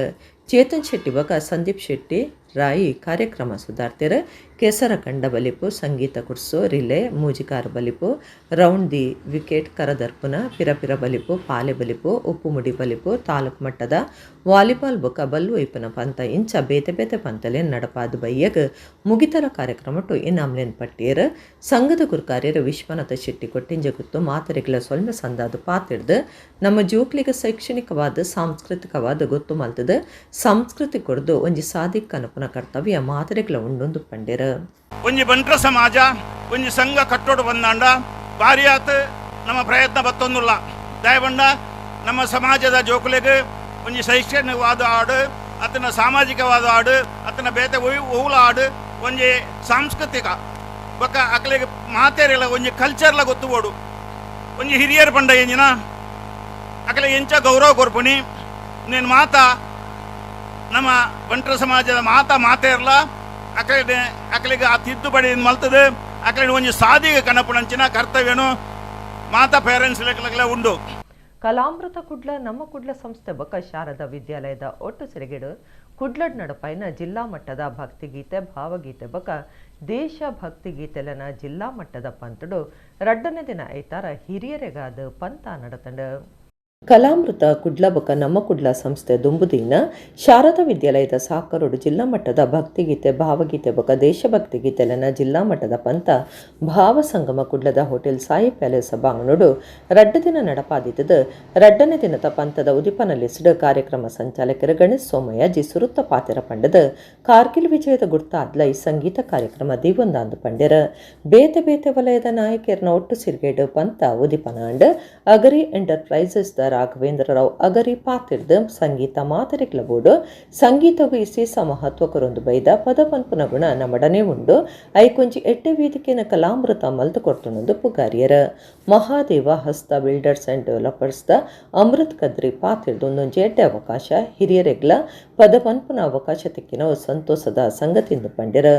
ಚೇತನ್ ಶೆಟ್ಟಿ ಬಕ ಸಂದೀಪ್ ಶೆಟ್ಟಿ ರಾಯಿ ಕಾರ್ಯಕ್ರಮ ಸುಧಾರ್ತಿರ ಕೇಸರ ಕಂಡ ಬಲಿಪು ಸಂಗೀತ ಕುರ್ಸು ರಿಲೆ ಮೂಜಿಕಾರ ಬಲಿಪು ರೌಂಡ್ ದಿ ವಿಕೆಟ್ ಕರದರ್ಪುನ ಪಿರಪಿರ ಬಲಿಪು ಪಾಲೆ ಬಲಿಪು ಉಪ್ಪು ಮುಡಿ ಬಲಿಪು ತಾಲೂಕು ಮಟ್ಟದ ವಾಲಿಬಾಲ್ ಬೊಕ್ಕ ಬಲ್ಲು ಇಪ್ಪನ ಪಂತ ಇಂಚ ಬೇತೆ ಬೇತೆ ಪಂತಲೇನ್ ನಡಪಾದ ಬಯ್ಯಗ ಮುಗಿತರ ಕಾರ್ಯಕ್ರಮಟು ಇನಾಮ್ಲೇನ್ ಪಟ್ಟಿಯರ ಸಂಘದ ಗುರ್ಕಾರ್ಯರ ವಿಶ್ವನಾಥ ಶೆಟ್ಟಿ ಕೊಟ್ಟಿಂಜ ಗುತ್ತು ಮಾತರಿಗಳ ಸೊಲ್ಮೆ ಸಂದಾದು ಪಾತಿಡ್ದು ನಮ್ಮ ಜೋಕ್ಲಿಗೆ ಶೈಕ್ಷಣಿಕವಾದ ಸಾಂಸ್ಕೃತಿಕವಾದ ಗೊತ್ತು ಮಲ್ತದ ಸಂಸ್ಕೃತಿ ಕೊಡ್ದು ಒಂಜಿ ಸಾಧಿಕ್ ಕನಪುನ ಕರ್ತವ್ಯ ಮಾತರಿಗಳ ಉಂಡೊಂದು ಪಂಡ್ಯರ ಒಂಜಿ ಬಂಟ್ರ ಸಮಾಜ ಒಂಜಿ ಸಂಘ ಕಟ್ಟೋಡು ಬಂದಾಂಡ ಭಾರಿ ಆತು ನಮ್ಮ ಪ್ರಯತ್ನ ಬತ್ತೊಂದುಲ್ಲ ದಯಬಂಡ ನಮ್ಮ ಸಮಾಜದ ಜೋಕುಲೆಗೆ ಒಂಜಿ ಶೈಕ್ಷಣಿಕವಾದ ಆಡು ಅತನ ಸಾಮಾಜಿಕವಾದ ಆಡು ಅತನ ಬೇತೆ ಓವುಲ ಆಡು ಒಂಜಿ ಸಾಂಸ್ಕೃತಿಕ ಬೊಕ್ಕ ಅಕ್ಲೆಗೆ ಮಾತೇರಿಲ್ಲ ಒಂಜಿ ಕಲ್ಚರ್ಲ ಗೊತ್ತುಬೋಡು ಒಂಜಿ ಹಿರಿಯರ ಪಂಡ ಎಂಜಿನ ಅಕ್ಲೆ ಎಂಚ ಗೌರವ ಕೊರ್ಪುನಿ ನೀನು ಮಾತಾ ನಮ್ಮ ಬಂಟ್ರ ಸಮಾಜದ ಮಾತೇರ್ಲ ಅಕಲಿಗೆ ಆ ತಿದ್ದುಪಡಿ ಮಲ್ತದೆ ಅಕಲಿಗೆ ಒಂಜಿ ಸಾಧಿಗೆ ಕನಪುನಂಚಿನ ಕರ್ತವ್ಯನು ಮಾತಾ ಪೇರೆಂಟ್ಸ್ ಲೆಕ್ಕಲೆಲ್ಲ ಉಂಡು. ಕಲಾಮೃತ ಕುಡ್ಲ ನಮ್ಮ ಕುಡ್ಲ ಸಂಸ್ಥೆ ಬಕ ಶಾರದಾ ವಿದ್ಯಾಲಯದ ಒಟ್ಟು ಸಿರಿಗಿಡು ಕುಡ್ಲಡ್ ನಡಪೈನ ಜಿಲ್ಲಾ ಮಟ್ಟದ ಭಕ್ತಿಗೀತೆ ಭಾವಗೀತೆ ಬಕ ದೇಶ ಭಕ್ತಿಗೀತೆಲನ ಜಿಲ್ಲಾ ಮಟ್ಟದ ಪಂತಡು ರಡ್ಡನೇ ದಿನ ಐತಾರ ಹಿರಿಯರೆಗಾದ ಪಂತ ನಡತಂಡ ಕಲಾಮೃತ ಕುಡ್ಲ ಬಕ ನಮ್ಮ ಕುಡ್ಲ ಸಂಸ್ಥೆ ದುಂಬುದಿನ ಶಾರದಾ ವಿದ್ಯಾಲಯದ ಸಾಕರೋಡು ಜಿಲ್ಲಾ ಮಟ್ಟದ ಭಕ್ತಿಗೀತೆ ಭಾವಗೀತೆ ಬಕ ದೇಶಭಕ್ತಿ ಗೀತೆಲನ ಜಿಲ್ಲಾ ಮಟ್ಟದ ಪಂತ ಭಾವ ಸಂಗಮ ಕುಡ್ಲದ ಹೋಟೆಲ್ ಸಾಯಿ ಪ್ಯಾಲೇಸ್ ಬಾಂಗನೋಡು ರಡ್ಡ ದಿನ ನಡಪಾದಿತದ ರಡ್ಡನೇ ದಿನದ ಪಂತದ ಉದಿಪನಲ್ಲಿಸಿದ ಕಾರ್ಯಕ್ರಮ ಸಂಚಾಲಕರ ಗಣೇಶ್ ಸೋಮಯ್ಯ ಜಿ ಸುರುತ್ತ ಪಾತೆರ ಪಂಡದ ಕಾರ್ಗಿಲ್ ವಿಜಯದ ಗುರ್ತಾದ್ಲ ಈ ಸಂಗೀತ ಕಾರ್ಯಕ್ರಮ ದಿವಂದಾಂದು ಪಂಡ್ಯರ ಬೇತೆ ಬೇತೆ ವಲಯದ ನಾಯಕಿಯರನ ಒಟ್ಟು ಸಿರ್ಗೇಡು ಪಂತ ಉದಿಪನಾಂಡ್ ಅಗರಿ ಎಂಟರ್ಪ್ರೈಸಸ್ ದ ರಾಘವೇಂದ್ರ ರಾವ್ ಅಗರಿ ಪಾತಿರ್ದ ಸಂಗೀತ ಮಾತರಿಕ್ಲ ಬೋಡು ಸಂಗೀತವು ಇಸೀಸ ಮಹತ್ವಕರೊಂದು ಬೈದ ಪದಪನ್ಪುನ ಗುಣ ನಮ್ಮಡನೆ ಉಂಡು ಐಕೊಂಜಿ ಎಟ್ಟೆ ವೇದಿಕೆನ ಕಲಾಮೃತ ಮಲ್ತು ಕೊಡ್ತುನೊಂದು ಪುಗಾರಿಯರ Mahadeva Hasta builders and developers ದ ಅಮೃತ್ ಕದ್ರಿ ಪಾತಿರ್ದು ಒಂದೊಂಜಿ ಎಡ್ಡೆ ಅವಕಾಶ ಹಿರಿಯರೆಗ್ಲ ಪದಪನ್ಪುನ ಅವಕಾಶ ತೆಕ್ಕಿನ ಸಂತೋಷದ ಸಂಗತಿಂದು ಪಂಡ್ಯರ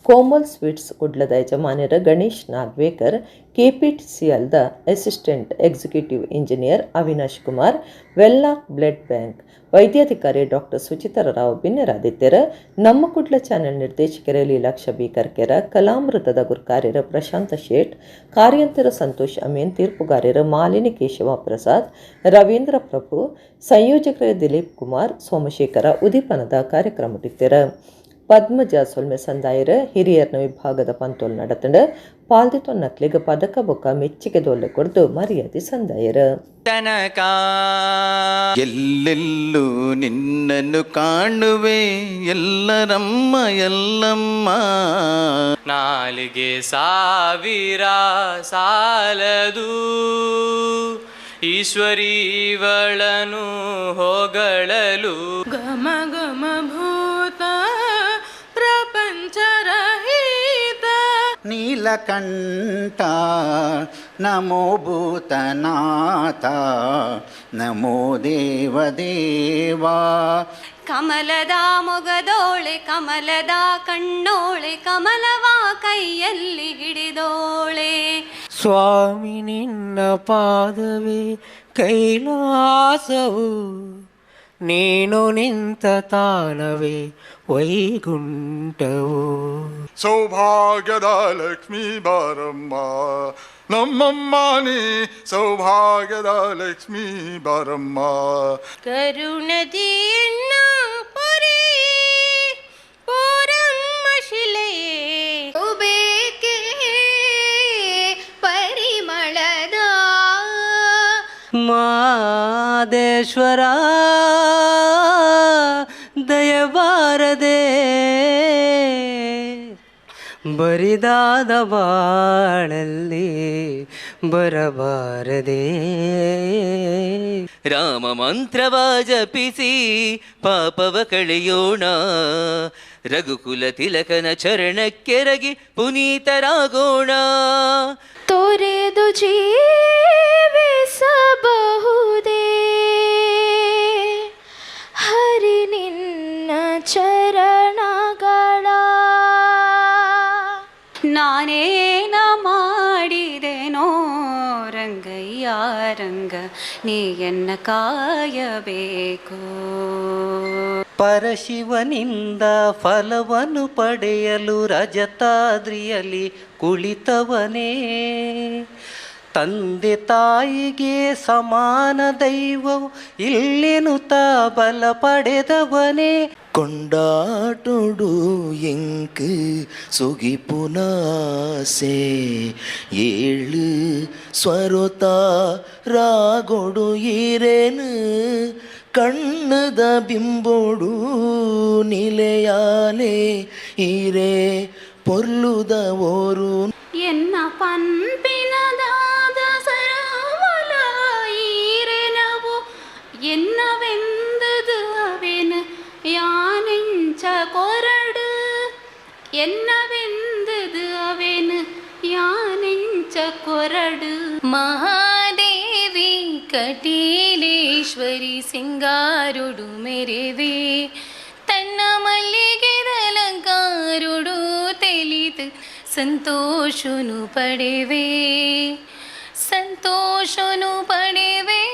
ಕೋಮಲ್ ಸ್ವೀಟ್ಸ್ ಕುಡ್ಲದ ಯಜಮಾನ್ಯರ ಗಣೇಶ್ ನಾಗ್ವೇಕರ್ ಕೆಪಿಟಿಸಿಎಲ್ದ assistant executive engineer Avinash Kumar Wenlock blood bank ವೈದ್ಯಾಧಿಕಾರಿ ಡಾಕ್ಟರ್ ಸುಚಿತರ ರಾವ್ ಬಿನ್ನೆರಾದಿತ್ಯರ ನಮ್ಮ ಕುಡ್ಲ ಚಾನೆಲ್ ನಿರ್ದೇಶಕರ ಲೀಲಾಕ್ಷ ಬಿ ಕರ್ಕೆರ ಕಲಾಮೃತದ ಗುರ್ಕಾರ್ಯರ ಪ್ರಶಾಂತ ಶೇಟ್ ಕಾರ್ಯಂತರ ಸಂತೋಷ್ ಅಮೀನ್ ತೀರ್ಪುಗಾರ್ಯರ ಮಾಲಿನಿ ಕೇಶವ ಪ್ರಸಾದ್ ರವೀಂದ್ರ ಪ್ರಭು ಸಂಯೋಜಕರ ದಿಲೀಪ್ ಕುಮಾರ್ ಸೋಮಶೇಖರ ಉದೀಪನದ ಕಾರ್ಯಕ್ರಮಟಿತ್ತರ ಪದ್ಮಜ ಸೊಲ್ಮೆ ಸಂದಾಯರ ಹಿರಿಯರ್ನ ವಿಭಾಗದ ಪಂತೋಲ್ ನಡತಂಡ ಪಾಲ್ದಿತೊನ್ನಕ್ಲಿಗ ಪದಕ ಬೊಕ್ಕ ಮೆಚ್ಚಿಗೆ ದೊಲ್ಲೆ ಕೊಡ್ದು ಮರ್ಯಾದೆ ಸಂದಾಯರ ಎಲ್ಲೆಲ್ಲೂ ನಿನ್ನನ್ನು ಕಾಣುವೆ ಎಲ್ಲರಮ್ಮ ಎಲ್ಲಮ್ಮ ನಾಲಿಗೆ ಸಾವಿರ ಸಾಲದು ಈಶ್ವರೀವಳನು ಹೊಗಳಲು ಗಮ ಗಮ ಭೂತ ಪ್ರಪಂಚರಹಿತ ನೀಲಕಂಠ ನಮೋ ಭೂತನಾಥ ನಮೋ ದೇವದೇವಾ ಕಮಲದ ಮೊಗದೋಳೆ ಕಮಲದ ಕಣ್ಣೋಳೆ ಕಮಲವ ಕೈಯಲ್ಲಿ ಹಿಡಿದೋಳೆ ಸ್ವಾಮಿ ನಿನ್ನ ಪಾದವೇ ಕೈಲಾಸವು ನೀನು ನಿಂತ ತಾನವೇ ವೈಗುಂಠವು. ಸೌಭಾಗ್ಯದ ಲಕ್ಷ್ಮೀ ಬಾರಮ್ಮ ನಮ್ಮಮ್ಮ ನೀ ಸೌಭಾಗ್ಯದ ಲಕ್ಷ್ಮೀ ಬಾರಮ್ಮ. ಕರುಣದಿಯನ್ನ ಪೊರೆ ಪೋರಮ್ಮ ಶಿಲೆಯೇ ಉಬೇಕೆ ಪರಿಮಳದ ಮಾದೇಶ್ವರ ದಯಬಾರದೆ ಬರಿದಾದ ಬಾಳಲ್ಲಿ ಬರಬಾರದೆ. ರಾಮ ಮಂತ್ರವ ಜಪಿಸಿ ಪಾಪವ ಕಳೆಯೋಣ, ರಘುಕುಲ ತಿಲಕನ ಚರಣಕ್ಕೆರಗಿ ಪುನೀತರಾಗೋಣ. ತೊರೆದು ಜೀವಿಸಬಹುದೇ ಹರಿ ನಿನ್ನ ಚರಣಗಳ. ನಾನೇನ ಮಾಡಿದೆನೋ ರಂಗಯ್ಯ ರಂಗ ನೀಯನ್ನ ಕಾಯಬೇಕು. ಪರಶಿವನಿಂದ ಫಲವನ್ನು ಪಡೆಯಲು ರಜತಾದ್ರಿಯಲ್ಲಿ ಕುಳಿತವನೇ, ತಂದೆ ತಾಯಿಗೆ ಸಮಾನ ದೈವವು ಇಲ್ಲೆನುತ ಬಲ ಪಡೆದವನೇ. கொண்டாட்டோடு எங்கு சுகிப்புனாசே ஏழு ಸ್ವರತಾ ರಾಗೊಡು ಈರೇನು ಕಣ್ಣದ ಬಿಂಬೋಡು ನಿಲೆಯಾಲೆ ಈರೇ பொருளுத ஓரு என்ன பண்பினதாத சரவல ஈரெனவோ என்னவெந்தது அவென யானெஞ்ச கொரடு என்னவெந்தது அவென யானெஞ்ச கொரடு. ಮಹಾದೇವಿ ಕಟೀಲೇಶ್ವರಿ ಸಿಂಗಾರುಡು ಮೆರೆವೆ ತನ್ನ ಮಲ್ಲಿಗೆದಲಂಕಾರುಡು ತೆಲಿತು ಸಂತೋಷನು ಪಡೆವೆ ಸಂತೋಷನು ಪಡೆವೆ.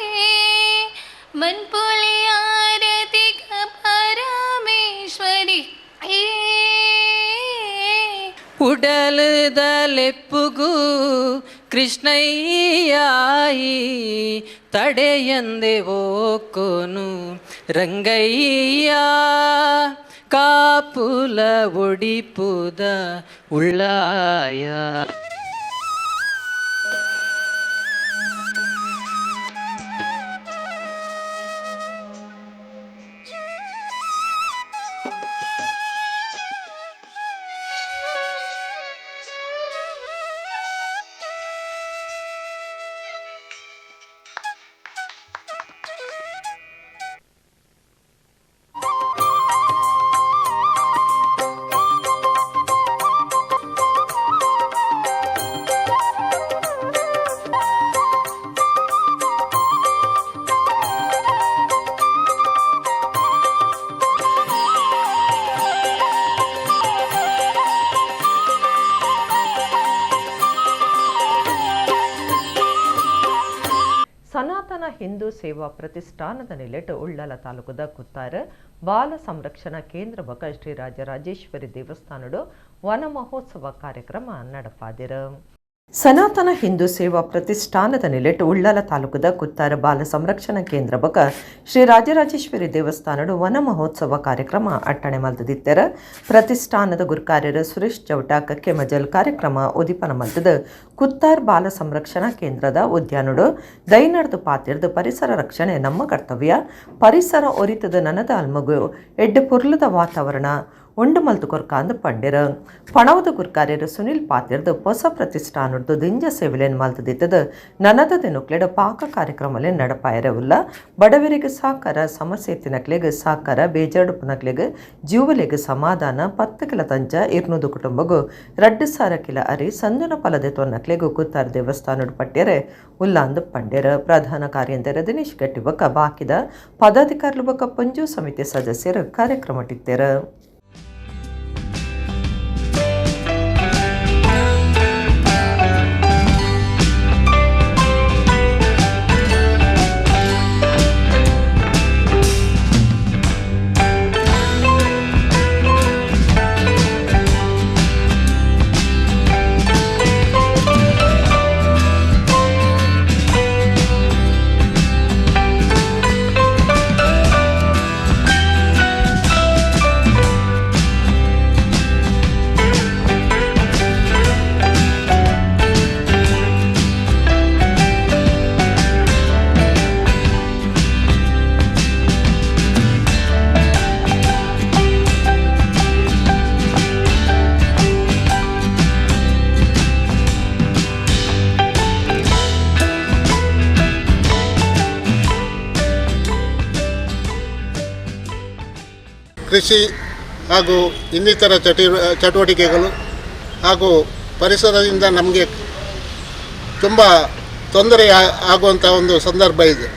ಮನ್ಪುಳಿ ಆರತಿಕ ಪರಮೇಶ್ವರಿ ಉಡಲದಲೆಪ್ಪುಗೂ ಕೃಷ್ಣಯ್ಯಾಯಿ ತಡೆಯಂದೆ ಓಕೋನು ರಂಗಯ್ಯ ಕಾಪುಲ ಒಡಿಪುದ ಉಳ್ಳಾಯ. ಸನಾತನ ಹಿಂದೂ ಸೇವಾ ಪ್ರತಿಷ್ಠಾನದ ನೆಲೆಟ್ ಉಳ್ಳಾಲ ತಾಲೂಕದ ಕುತ್ತಾರ ಬಾಲ ಸಂರಕ್ಷಣಾ ಕೇಂದ್ರ ಬಕ ಶ್ರೀ ರಾಜರಾಜೇಶ್ವರಿ ದೇವಸ್ಥಾನಡು ವನ ಮಹೋತ್ಸವ ಕಾರ್ಯಕ್ರಮ ನಡಪಾದಿರ. ಸನಾತನ ಹಿಂದೂ ಸೇವಾ ಪ್ರತಿಷ್ಠಾನದ ನೆಲೆಟ್ ಉಳ್ಳಾಲ ತಾಲೂಕದ ಕುತ್ತಾರ ಬಾಲ ಸಂರಕ್ಷಣಾ ಕೇಂದ್ರ ಬಕ ಶ್ರೀ ರಾಜರಾಜೇಶ್ವರಿ ದೇವಸ್ಥಾನಡು ವನ ಮಹೋತ್ಸವ ಕಾರ್ಯಕ್ರಮ ಅಟ್ಟಣೆ ಮಲ್ತದಿತ್ತರ. ಪ್ರತಿಷ್ಠಾನದ ಗುರುಕಾರ್ಯರ ಸುರೇಶ್ ಚೌಟ ಕಕ್ಕೆ ಮಜಲ್ ಕಾರ್ಯಕ್ರಮ ಉದಿಪನ ಮಲ್ತದ ಕುತ್ತಾರ್ ಬಾಲ ಸಂರಕ್ಷಣಾ ಕೇಂದ್ರದ ಉದ್ಯಾನಡು ದೈನಡ್ದು ಪಾತಿರ್ದು ಪರಿಸರ ರಕ್ಷಣೆ ನಮ್ಮ ಕರ್ತವ್ಯ, ಪರಿಸರ ಒರಿತದ ನನದ ಅಲ್ಮಗು ಎಡ್ಡೆ ಪುರ್ಲದ ವಾತಾವರಣ ಉಂಡು ಮಲ್ತು ಕೊರ್ಕಾಂದು ಪಂಡಿರ. ಪಣವದ ಗುರ್ಕಾರ್ಯರು ಸುನಿಲ್ ಪಾತಿರ್ದು ಹೊಸ ಪ್ರತಿಷ್ಠಾನದ್ದು ದಿಂಜ ಸೇವೆಲೆನ್ ಮಲ್ತದಿತ್ತದ ನನದ ದಿನುಕ್ಲೆಡ ಪಾಕ ಕಾರ್ಯಕ್ರಮಲೆ ನಡಪಾಯರವುಲ್ಲ. ಬಡವರಿಗೆ ಸಾಕಾರ, ಸಮಸ್ಯೆ ತಿನಕ್ಲೆಗೆ ಸಾಕಾರ, ಬೇಜಾಡು ಪುನಕ್ಲೆಗೆ ಜೀವಲೆಗೆ ಸಮಾಧಾನ, 10 ಕಿಲ ತಂಚ 200 ಕುಟುಂಬಗೂ 2 ಸಾರ ಕಿಲ ಅರಿ ಸಂಜನ ಫಲದೆ ತೊನ್ನಕ್ಲೆಗೂ ಕುತ್ತಾರ ದೇವಸ್ಥಾನಡು ಪಟ್ಯರೆ ಉಲ್ಲಾಂದು ಪಂಡ್ಯರ. ಪ್ರಧಾನ ಕಾರ್ಯಂತರ ದಿನೇಶ್ ಗಟ್ಟಿ ಬಕ ಬಾಕಿದ ಪದಾಧಿಕಾರಿಗಳು ಬಕ ಪಂಜು ಸಮಿತಿ ಸದಸ್ಯರು ಕಾರ್ಯಕ್ರಮ ಟಿತ್ತೆರ. ಕೃಷಿ ಹಾಗೂ ಇನ್ನಿತರ ಚಟುವಟಿಕೆಗಳು ಹಾಗೂ ಪರಿಸರದಿಂದ ನಮಗೆ ತುಂಬ ತೊಂದರೆ ಆಗುವಂಥ ಒಂದು ಸಂದರ್ಭ ಇದೆ.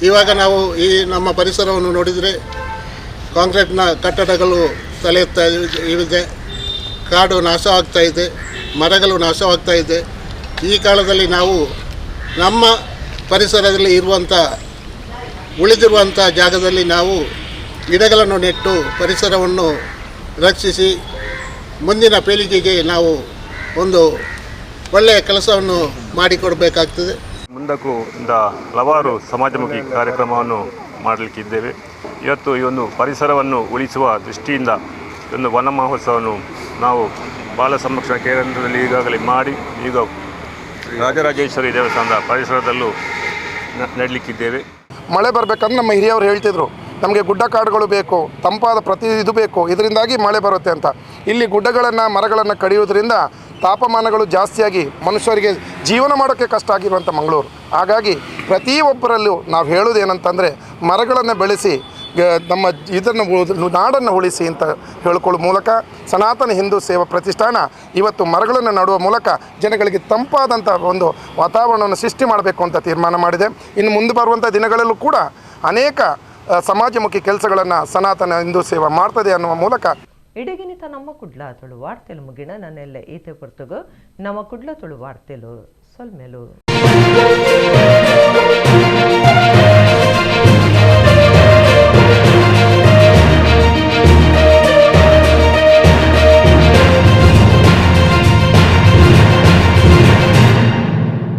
ಇವಾಗ ನಾವು ಈ ನಮ್ಮ ಪರಿಸರವನ್ನು ನೋಡಿದರೆ ಕಾಂಕ್ರೀಟ್ನ ಕಟ್ಟಡಗಳು ತಲೆ ಎತ್ತಾ ಇದೆ, ಕಾಡು ನಾಶವಾಗ್ತಾ ಇದೆ, ಮರಗಳು ನಾಶವಾಗ್ತಾ ಇದೆ. ಈ ಕಾಲದಲ್ಲಿ ನಾವು ನಮ್ಮ ಪರಿಸರದಲ್ಲಿ ಉಳಿದಿರುವಂಥ ಜಾಗದಲ್ಲಿ ನಾವು ಗಿಡಗಳನ್ನು ನೆಟ್ಟು ಪರಿಸರವನ್ನು ರಕ್ಷಿಸಿ ಮುಂದಿನ ಪೀಳಿಗೆಗೆ ನಾವು ಒಂದು ಒಳ್ಳೆಯ ಕೆಲಸವನ್ನು ಮಾಡಿಕೊಡಬೇಕಾಗ್ತದೆ. ಮುಂದಕ್ಕೂ ಹಲವಾರು ಸಮಾಜಮುಖಿ ಕಾರ್ಯಕ್ರಮವನ್ನು ಮಾಡಲಿಕ್ಕಿದ್ದೇವೆ. ಇವತ್ತು ಈ ಒಂದು ಪರಿಸರವನ್ನು ಉಳಿಸುವ ದೃಷ್ಟಿಯಿಂದ ಒಂದು ವನ ಮಹೋತ್ಸವವನ್ನು ನಾವು ಬಾಲ ಸಂರಕ್ಷಣಾ ಕೇಂದ್ರದಲ್ಲಿ ಈಗಾಗಲೇ ಮಾಡಿ ಈಗ ರಾಜರಾಜೇಶ್ವರಿ ದೇವಸ್ಥಾನದ ಪರಿಸರದಲ್ಲೂ ನೆಡಲಿಕ್ಕಿದ್ದೇವೆ. ಮಳೆ ಬರಬೇಕಂದ್ರೆ ನಮ್ಮ ಹಿರಿಯವರು ಹೇಳ್ತಿದ್ರು, ನಮಗೆ ಗುಡ್ಡ ಕಾಡುಗಳು ಬೇಕು, ತಂಪಾದ ಇದು ಬೇಕು, ಇದರಿಂದಾಗಿ ಮಳೆ ಬರುತ್ತೆ ಅಂತ. ಇಲ್ಲಿ ಗುಡ್ಡಗಳನ್ನು ಮರಗಳನ್ನು ಕಡಿಯೋದ್ರಿಂದ ತಾಪಮಾನಗಳು ಜಾಸ್ತಿಯಾಗಿ ಮನುಷ್ಯರಿಗೆ ಜೀವನ ಮಾಡೋಕ್ಕೆ ಕಷ್ಟ ಆಗಿರುವಂಥ ಮಂಗಳೂರು. ಹಾಗಾಗಿ ಪ್ರತಿಯೊಬ್ಬರಲ್ಲೂ ನಾವು ಹೇಳೋದೇನಂತಂದರೆ ಮರಗಳನ್ನು ಬೆಳೆಸಿ ನಮ್ಮ ನಾಡನ್ನು ಉಳಿಸಿ ಅಂತ ಹೇಳ್ಕೊಳ್ಳೋ ಮೂಲಕ ಸನಾತನ ಹಿಂದೂ ಸೇವಾ ಪ್ರತಿಷ್ಠಾನ ಇವತ್ತು ಮರಗಳನ್ನು ನೆಡುವ ಮೂಲಕ ಜನಗಳಿಗೆ ತಂಪಾದಂಥ ಒಂದು ವಾತಾವರಣವನ್ನು ಸೃಷ್ಟಿ ಮಾಡಬೇಕು ಅಂತ ತೀರ್ಮಾನ ಮಾಡಿದೆ. ಇನ್ನು ಮುಂದೆ ಬರುವಂಥ ದಿನಗಳಲ್ಲೂ ಕೂಡ ಅನೇಕ ಸಮಾಜಮುಖಿ ಕೆಲಸಗಳನ್ನು ಸನಾತನ ಹಿಂದೂ ಸೇವಾ ಮಾಡ್ತದೆ ಅನ್ನುವ ಮೂಲಕ ಇಡಗಿನಿತ ನಮ್ಮ ಕುಡ್ಲ ತುಳು ವಾರ್ತೆಲು ಮುಗಿಣ ನನ್ನೆಲ್ಲ ಈತೆ ಪುರ್ತಗು ನಮ್ಮ ಕುಡ್ಲ ತುಳು ವಾರ್ತೆಲು ಸೊಲ್ಮೆಲು.